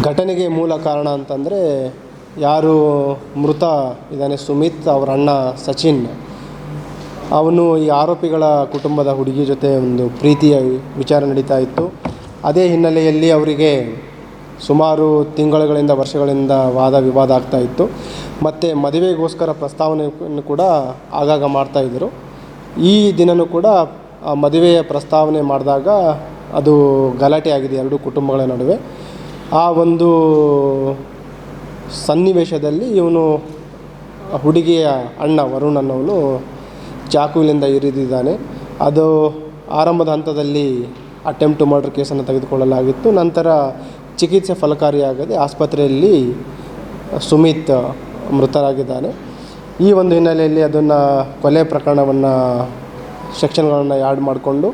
ಘಟನೆಗೆ ಮೂಲ ಕಾರಣ ಅಂತಂದರೆ ಯಾರು ಮೃತ ಇದ್ದಾನೆ ಸುಮಿತ್, ಅವರ ಅಣ್ಣ ಸಚಿನ್, ಅವನು ಈ ಆರೋಪಿಗಳ ಕುಟುಂಬದ ಹುಡುಗಿ ಜೊತೆ ಒಂದು ಪ್ರೀತಿಯ ವಿಚಾರ ನಡೀತಾ ಇತ್ತು. ಅದೇ ಹಿನ್ನೆಲೆಯಲ್ಲಿ ಅವರಿಗೆ ಸುಮಾರು ತಿಂಗಳುಗಳಿಂದ ವರ್ಷಗಳಿಂದ ವಾದ ವಿವಾದ ಆಗ್ತಾ ಇತ್ತು. ಮತ್ತು ಮದುವೆಗೋಸ್ಕರ ಪ್ರಸ್ತಾವನೆಯನ್ನು ಕೂಡ ಆಗಾಗ ಮಾಡ್ತಾಯಿದ್ದರು. ಈ ದಿನವೂ ಕೂಡ ಮದುವೆಯ ಪ್ರಸ್ತಾವನೆ ಮಾಡಿದಾಗ ಅದು ಗಲಾಟೆ ಆಗಿದೆ 2 ಕುಟುಂಬಗಳ ನಡುವೆ. ಆ ಒಂದು ಸನ್ನಿವೇಶದಲ್ಲಿ ಇವನು ಹುಡುಗಿಯ ಅಣ್ಣ ವರುಣ್ ಅನ್ನೋನು ಚಾಕುವಿನಿಂದ ಇರಿದಿದ್ದಾನೆ. ಅದು ಆರಂಭದ ಹಂತದಲ್ಲಿ ಅಟೆಂಪ್ಟ್ ಟು ಮರ್ಡರ್ ಕೇಸನ್ನು ತೆಗೆದುಕೊಳ್ಳಲಾಗಿತ್ತು. ನಂತರ ಚಿಕಿತ್ಸೆ ಫಲಕಾರಿಯಾಗದೆ ಆಸ್ಪತ್ರೆಯಲ್ಲಿ ಸುಮಿತ್ ಮೃತರಾಗಿದ್ದಾನೆ. ಈ ಒಂದು ಹಿನ್ನೆಲೆಯಲ್ಲಿ ಅದನ್ನು ಕೊಲೆ ಪ್ರಕರಣವನ್ನು ಸೆಕ್ಷನ್ಗಳನ್ನು ಆ್ಯಡ್ ಮಾಡಿಕೊಂಡು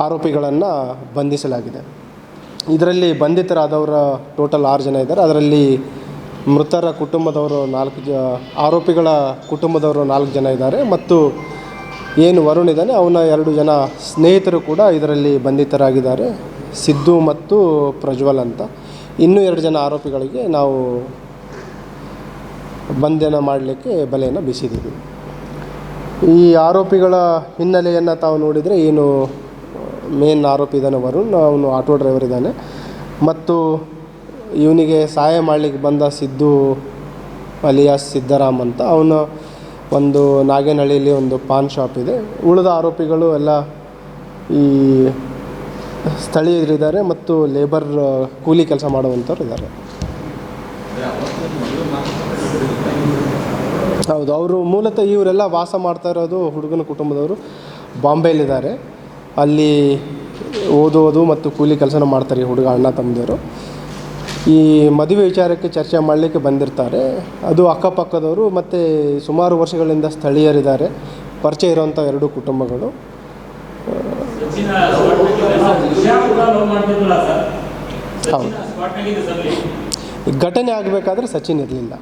ಆರೋಪಿಗಳನ್ನು ಬಂಧಿಸಲಾಗಿದೆ. ಇದರಲ್ಲಿ ಬಂಧಿತರಾದವರ ಟೋಟಲ್ 6 ಜನ ಇದ್ದಾರೆ. ಅದರಲ್ಲಿ ಮೃತರ ಕುಟುಂಬದವರು 4 ಆರೋಪಿಗಳ ಕುಟುಂಬದವರು 4 ಜನ ಇದ್ದಾರೆ. ಮತ್ತು ಏನು ವರುಣ್ ಇದ್ದಾನೆ ಅವನ 2 ಜನ ಸ್ನೇಹಿತರು ಕೂಡ ಇದರಲ್ಲಿ ಬಂಧಿತರಾಗಿದ್ದಾರೆ, ಸಿದ್ದು ಮತ್ತು ಪ್ರಜ್ವಲ್ ಅಂತ. ಇನ್ನೂ 2 ಜನ ಆರೋಪಿಗಳಿಗೆ ನಾವು ಬಂಧನ ಮಾಡಲಿಕ್ಕೆ ಬಲೆಯನ್ನು ಬೀಸಿದ್ದೀವಿ. ಈ ಆರೋಪಿಗಳ ಹಿನ್ನೆಲೆಯನ್ನು ತಾವು ನೋಡಿದರೆ ಏನು ಮೇನ್ ಆರೋಪಿ ಇದ್ದಾನೆ ವರುಣ್, ಅವನು ಆಟೋ ಡ್ರೈವರ್ ಇದ್ದಾನೆ. ಮತ್ತು ಇವನಿಗೆ ಸಹಾಯ ಮಾಡಲಿಕ್ಕೆ ಬಂದ ಸಿದ್ದು ಅಲಿಯಾಸ್ ಸಿದ್ದರಾಮ್ ಅಂತ, ಅವನು ಒಂದು ನಾಗೇನಹಳ್ಳಿಯಲ್ಲಿ ಒಂದು ಪಾನ್ ಶಾಪ್ ಇದೆ. ಉಳಿದ ಆರೋಪಿಗಳು ಎಲ್ಲ ಈ ಸ್ಥಳೀಯರಿದ್ದಾರೆ ಮತ್ತು ಲೇಬರ್ ಕೂಲಿ ಕೆಲಸ ಮಾಡುವಂಥವ್ರು ಇದ್ದಾರೆ. ಹೌದು, ಅವರು ಮೂಲತಃ ಇವರೆಲ್ಲ ವಾಸ ಮಾಡ್ತಾ ಇರೋದು ಹುಡುಗನ ಕುಟುಂಬದವರು ಬಾಂಬೆಯಲ್ಲಿದ್ದಾರೆ. ಅಲ್ಲಿ ಓದೋದು ಮತ್ತು ಕೂಲಿ ಕೆಲಸನ ಮಾಡ್ತಾರೆ ಈ ಹುಡುಗ ಅಣ್ಣ ತಮ್ಮದಿರು. ಈ ಮದುವೆ ವಿಚಾರಕ್ಕೆ ಚರ್ಚೆ ಮಾಡಲಿಕ್ಕೆ ಬಂದಿರ್ತಾರೆ. ಅದು ಅಕ್ಕಪಕ್ಕದವರು ಮತ್ತು ಸುಮಾರು ವರ್ಷಗಳಿಂದ ಸ್ಥಳೀಯರಿದ್ದಾರೆ, ಪರಿಚಯ ಇರುವಂಥ 2 ಕುಟುಂಬಗಳು. ಹೌದು, ಘಟನೆ ಆಗಬೇಕಾದ್ರೆ ಸಚಿನ್ ಇರಲಿಲ್ಲ.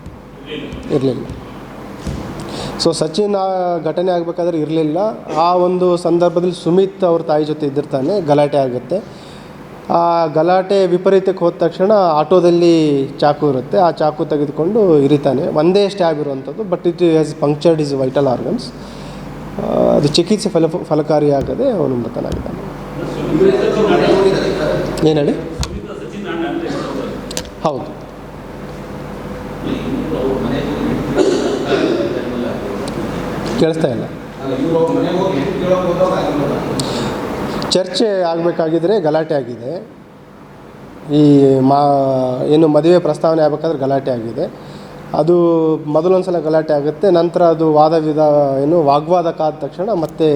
ಸೊ ಸಚಿನ್ ಆ ಘಟನೆ ಆಗಬೇಕಾದ್ರೆ ಇರಲಿಲ್ಲ. ಆ ಒಂದು ಸಂದರ್ಭದಲ್ಲಿ ಸುಮಿತ್ ಅವ್ರ ತಾಯಿ ಜೊತೆ ಇದ್ದಿರ್ತಾನೆ, ಗಲಾಟೆ ಆಗುತ್ತೆ. ಆ ಗಲಾಟೆ ವಿಪರೀತಕ್ಕೆ ಹೋದ ತಕ್ಷಣ ಆಟೋದಲ್ಲಿ ಚಾಕು ಇರುತ್ತೆ, ಆ ಚಾಕು ತೆಗೆದುಕೊಂಡು ಇರಿತಾನೆ. ಒಂದೇ ಸ್ಟ್ಯಾಬ್ ಇರುವಂಥದ್ದು, but it has ಪಂಕ್ಚರ್ಡ್ is vital organs. ಅದು ಚಿಕಿತ್ಸೆ ಫಲಕಾರಿಯಾಗದೆ ಅವನು ಮೃತನಾಗಿದ್ದಾನೆ. ಏನು ಹೇಳಿ? ಹೌದು, ಕೇಳಿಸ್ತಾ ಇಲ್ಲ. ಚರ್ಚೆ ಆಗಬೇಕಾಗಿದ್ರೆ ಗಲಾಟೆ ಆಗಿದೆ. ಈ ಏನು ಮದುವೆ ಪ್ರಸ್ತಾವನೆ ಆಗಬೇಕಾದ್ರೆ ಗಲಾಟೆ ಆಗಿದೆ. ಅದು ಮೊದಲೊಂದು ಸಲ ಗಲಾಟೆ ಆಗುತ್ತೆ, ನಂತರ ಅದು ವಾಗ್ವಾದಕ್ಕಾದ ತಕ್ಷಣ ಮತ್ತೆ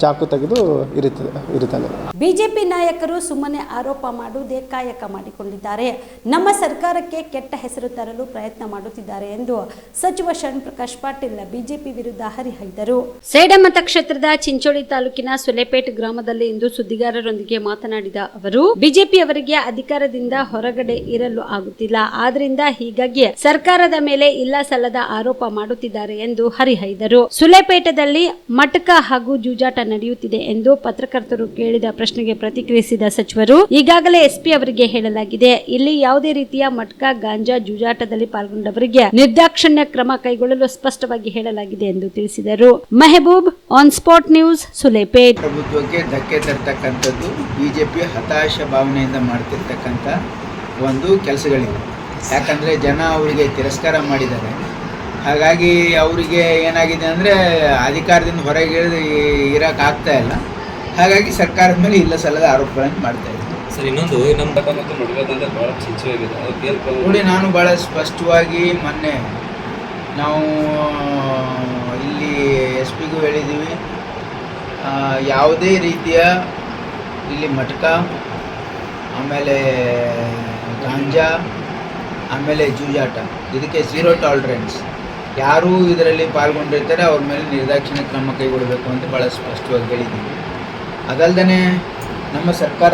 ಚಾಕು ತೆಗೆದು ಇರುತ್ತಾನೆ. ಬಿಜೆಪಿ ನಾಯಕರು ಸುಮ್ಮನೆ ಆರೋಪ ಮಾಡುವುದೇ ಕಾಯಕ ಮಾಡಿಕೊಂಡಿದ್ದಾರೆ. ನಮ್ಮ ಸರ್ಕಾರಕ್ಕೆ ಕೆಟ್ಟ ಹೆಸರು ತರಲು ಪ್ರಯತ್ನ ಮಾಡುತ್ತಿದ್ದಾರೆ ಎಂದು ಸಚಿವ ಶರಣ್ ಪ್ರಕಾಶ್ ಪಾಟೀಲ್ ಬಿಜೆಪಿ ವಿರುದ್ಧ ಹರಿಹಾಯ್ದರು. ಸೇಡಂ ಮತಕ್ಷೇತ್ರದ ಚಿಂಚೋಳಿ ತಾಲೂಕಿನ ಸುಲೇಪೇಟ್ ಗ್ರಾಮದಲ್ಲಿ ಇಂದು ಸುದ್ದಿಗಾರರೊಂದಿಗೆ ಮಾತನಾಡಿದ ಅವರು, ಬಿಜೆಪಿ ಅವರಿಗೆ ಅಧಿಕಾರದಿಂದ ಹೊರಗಡೆ ಇರಲು ಆಗುತ್ತಿಲ್ಲ, ಆದ್ರಿಂದ ಹೀಗಾಗಿ ಸರ್ಕಾರದ ಮೇಲೆ ಇಲ್ಲ ಸಲ್ಲದ ಆರೋಪ ಮಾಡುತ್ತಿದ್ದಾರೆ ಎಂದು ಹರಿಹಾಯ್ದರು. ಸುಲೇಪೇಟದಲ್ಲಿ ಮಟಕ ಹಾಗೂ ಜೂಜಾಟ ನಡೆಯುತ್ತಿದೆ ಎಂದು ಪತ್ರಕರ್ತರು ಕೇಳಿದ ಪ್ರಶ್ನೆಗೆ ಪ್ರತಿಕ್ರಿಯಿಸಿದ ಸಚಿವರು, ಈಗಾಗಲೇ ಎಸ್ಪಿ ಅವರಿಗೆ ಹೇಳಲಾಗಿದೆ, ಇಲ್ಲಿ ಯಾವುದೇ ರೀತಿಯ ಮಟಕ ಗಾಂಜಾ ಜೂಜಾಟದಲ್ಲಿ ಪಾಲ್ಗೊಂಡವರಿಗೆ ನಿರ್ದಾಕ್ಷಣ್ಯ ಕ್ರಮ ಕೈಗೊಳ್ಳಲು ಸ್ಪಷ್ಟವಾಗಿ ಹೇಳಲಾಗಿದೆ ಎಂದು ತಿಳಿಸಿದರು. Mehboob, on spot news, Sulepet. ಪ್ರಭುತ್ವಕ್ಕೆ ಧಕ್ಕೆ ತರ್ತಕ್ಕಂಥದ್ದು ಬಿಜೆಪಿ ಹತಾಶ ಭಾವನೆಯಿಂದ ಮಾಡ್ತಿರ್ತಕ್ಕಂಥ ಒಂದು ಕೆಲಸಗಳಿವೆ. ಯಾಕಂದರೆ ಜನ ಅವರಿಗೆ ತಿರಸ್ಕಾರ ಮಾಡಿದ್ದಾರೆ. ಹಾಗಾಗಿ ಅವರಿಗೆ ಏನಾಗಿದೆ ಅಂದರೆ ಅಧಿಕಾರದಿಂದ ಹೊರಗೆ ಇರೋಕ್ಕಾಗ್ತಾ ಇಲ್ಲ. ಹಾಗಾಗಿ ಸರ್ಕಾರದ ಮೇಲೆ ಇಲ್ಲ ಸಲ್ಲದ ಆರೋಪಗಳನ್ನು ಮಾಡ್ತಾ ಇದ್ದಾರೆ. ಸರ್, ಇನ್ನೊಂದು ನೋಡಿ, ನಾನು ಭಾಳ ಸ್ಪಷ್ಟವಾಗಿ ಮೊನ್ನೆ ನಾವು ಇಲ್ಲಿ ಎಸ್ ಪಿಗೂ ಹೇಳಿದ್ದೀವಿ, ಯಾವುದೇ ರೀತಿಯ ಇಲ್ಲಿ ಮಟಕ, ಆಮೇಲೆ ಗಾಂಜಾ, ಆಮೇಲೆ ಜೂಜಾಟ, ಇದಕ್ಕೆ ಝೀರೋ ಟಾಲರೆನ್ಸ್. ಯಾರು ಇದರಲ್ಲಿ ಪಾಲ್ಗೊಂಡಿರ್ತಾರೆ ಅವ್ರ ಮೇಲೆ ನಿರ್ದಾಕ್ಷಿಣ್ಯ ಕ್ರಮ ಕೈಗೊಳ್ಳಬೇಕು ಅಂತ ಭಾಳ ಸ್ಪಷ್ಟವಾಗಿ ಹೇಳಿದ್ದೀವಿ. ಅದಲ್ಲದೆ ನಮ್ಮ ಸರ್ಕಾರ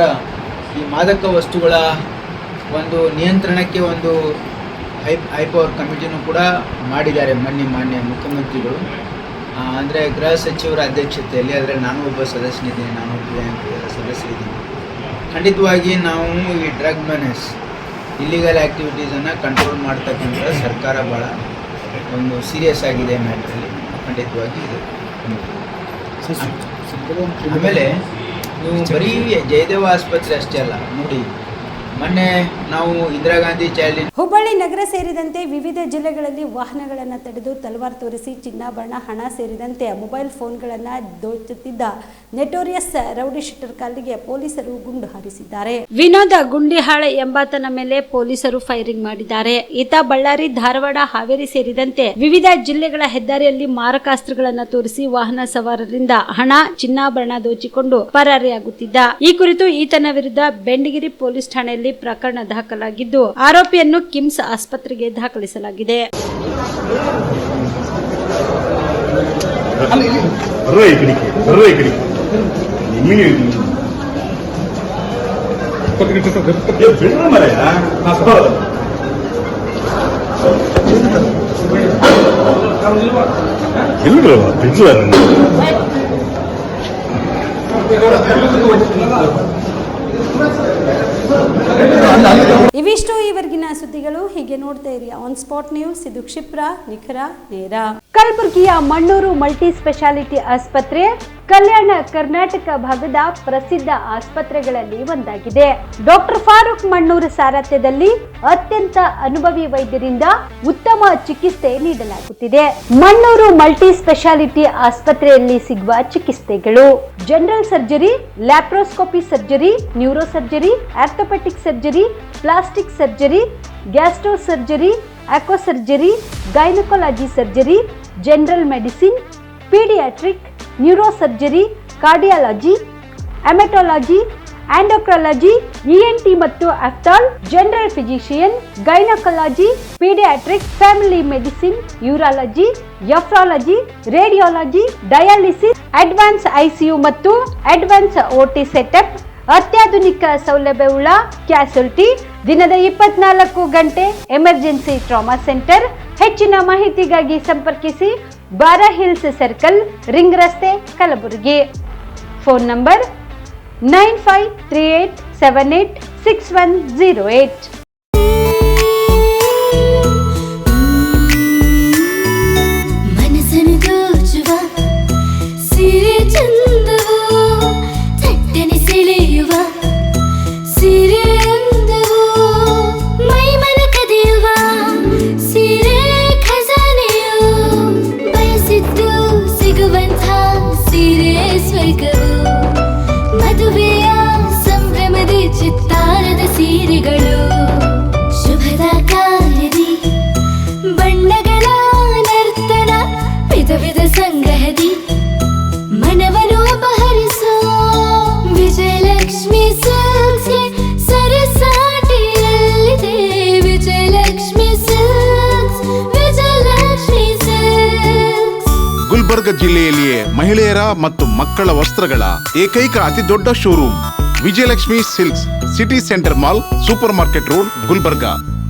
ಈ ಮಾದಕ ವಸ್ತುಗಳ ಒಂದು ನಿಯಂತ್ರಣಕ್ಕೆ ಒಂದು ಹೈ ಪವರ್ ಕಮಿಟಿನೂ ಕೂಡ ಮಾಡಿದ್ದಾರೆ ಮಾನ್ಯ ಮುಖ್ಯಮಂತ್ರಿಗಳು. ಅಂದರೆ ಗೃಹ ಸಚಿವರ ಅಧ್ಯಕ್ಷತೆಯಲ್ಲಿ. ಅದರಲ್ಲಿ ನಾನು ಒಬ್ಬ ಸದಸ್ಯನಿದ್ದೀನಿ, ನಾನು ಸದಸ್ಯರಿದ್ದೀನಿ. ಖಂಡಿತವಾಗಿ ನಾವು ಈ ಡ್ರಗ್ ಮೆನೆಸ್, ಇಲ್ಲಿಗಲ್ ಆ್ಯಕ್ಟಿವಿಟೀಸನ್ನು ಕಂಟ್ರೋಲ್ ಮಾಡ್ತಕ್ಕಂಥ ಸರ್ಕಾರ ಭಾಳ ಒಂದು ಸೀರಿಯಸ್ ಆಗಿದೆ ಮ್ಯಾಟ್ರಲ್ಲಿ. ಖಂಡಿತವಾಗಿ ಇದೆ. ಆಮೇಲೆ ನೀವು ಬರೀ ಜಯದೇವ ಆಸ್ಪತ್ರೆ ಅಷ್ಟೇ ಅಲ್ಲ, ನೋಡಿ ಮೊನ್ನೆ ನಾವು ಇಂದಿರಾ ಗಾಂಧಿ ಚೈಲ್ಡ್ ಹುಬ್ಬಳ್ಳಿ ನಗರ ಸೇರಿದಂತೆ ವಿವಿಧ ಜಿಲ್ಲೆಗಳಲ್ಲಿ ವಾಹನಗಳನ್ನು ತಡೆದು ತಲವಾರ್ ತೋರಿಸಿ ಚಿನ್ನಾಭರಣ, ಹಣ ಸೇರಿದಂತೆ ಮೊಬೈಲ್ ಫೋನ್ಗಳನ್ನು ದೋಚುತ್ತಿದ್ದ ನೆಟೋರಿಯಸ್ ರೌಡಿ ಶೀಟರ್ ಕಾಲಿಗೆ ಪೊಲೀಸರು ಗುಂಡು ಹಾರಿಸಿದ್ದಾರೆ. ವಿನೋದ ಗುಂಡಿಹಾಳ ಎಂಬಾತನ ಮೇಲೆ ಪೊಲೀಸರು ಫೈರಿಂಗ್ ಮಾಡಿದ್ದಾರೆ. ಈತ ಬಳ್ಳಾರಿ, ಧಾರವಾಡ, ಹಾವೇರಿ ಸೇರಿದಂತೆ ವಿವಿಧ ಜಿಲ್ಲೆಗಳ ಹೆದ್ದಾರಿಯಲ್ಲಿ ಮಾರಕಾಸ್ತ್ರಗಳನ್ನು ತೋರಿಸಿ ವಾಹನ ಸವಾರರಿಂದ ಹಣ, ಚಿನ್ನಾಭರಣ ದೋಚಿಕೊಂಡು ಪರಾರಿಯಾಗುತ್ತಿದ್ದ. ಈ ಕುರಿತು ಈತನ ವಿರುದ್ಧ ಬೆಂಡಗಿರಿ ಪೊಲೀಸ್ ಠಾಣೆಯಲ್ಲಿ ಪ್ರಕರಣ ದಾಖಲಾಗಿದ್ದು ಆರೋಪಿಯನ್ನು ಕಿಮ್ಸ್ ಆಸ್ಪತ್ರೆಗೆ ದಾಖಲಿಸಲಾಗಿದೆ. ಇವಿಷ್ಟು ಈವರೆಗಿನ ಸುದ್ದಿಗಳು. ಹೀಗೆ ನೋಡ್ತಾ ಇರಿ ಆನ್ ಸ್ಪಾಟ್ ನ್ಯೂಸ್. ಇದು ಕ್ಷಿಪ್ರ, ನಿಖರ, ನೇರ. ಕಲಬುರಗಿಯ ಮಣ್ಣೂರು ಮಲ್ಟಿ ಸ್ಪೆಷಾಲಿಟಿ ಆಸ್ಪತ್ರೆ ಕಲ್ಯಾಣ ಕರ್ನಾಟಕ ಭಾಗದ ಪ್ರಸಿದ್ಧ ಆಸ್ಪತ್ರೆಗಳಲ್ಲಿ ಒಂದಾಗಿದೆ. ಡಾಕ್ಟರ್ ಫಾರೂಕ್ ಮಣ್ಣೂರು ಸಾರಥ್ಯದಲ್ಲಿ ಅತ್ಯಂತ ಅನುಭವಿ ವೈದ್ಯರಿಂದ ಉತ್ತಮ ಚಿಕಿತ್ಸೆ ನೀಡಲಾಗುತ್ತಿದೆ. ಮಣ್ಣೂರು ಮಲ್ಟಿ ಸ್ಪೆಷಾಲಿಟಿ ಆಸ್ಪತ್ರೆಯಲ್ಲಿ ಸಿಗುವ ಚಿಕಿತ್ಸೆಗಳು: general surgery, laparoscopy surgery, neuro surgery, orthopaedic surgery, plastic surgery, gastro surgery, aqua surgery, gynaecology surgery, general medicine, paediatric, neuro surgery, cardiology, haematology, endocrinology, ENT ಮತ್ತು ophthal, general physician, gynaecology, paediatric, family medicine, urology, nephrology, radiology, dialysis, advance ICU ಮತ್ತು advance OT setup, ಅತ್ಯಾಧುನಿಕ ಸೌಲಭ್ಯವುಳ್ಳ ಕ್ಯಾಸುಲಿಟಿ, ದಿನದ 24 ಗಂಟೆ emergency trauma centre. ಹೆಚ್ಚಿನ ಮಾಹಿತಿಗಾಗಿ ಸಂಪರ್ಕಿಸಿ ಬಾರಾ hills circle, ring ರಸ್ತೆ, ಕಲಬುರಗಿ. Phone number 9538786108. ಮದುವೆಯ ಸಂಭ್ರಮದ ಚಿತ್ತಾರದ ಸೀರೆಗಳು ಜಿಲ್ಲೆಯಲ್ಲಿಯೇ ಮಹಿಳೆಯರ ಮತ್ತು ಮಕ್ಕಳ ವಸ್ತ್ರಗಳ ಏಕೈಕ ಅತಿ ದೊಡ್ಡ showroom Vijayalakshmi silks, city centre mall, super market road, Gulbarga.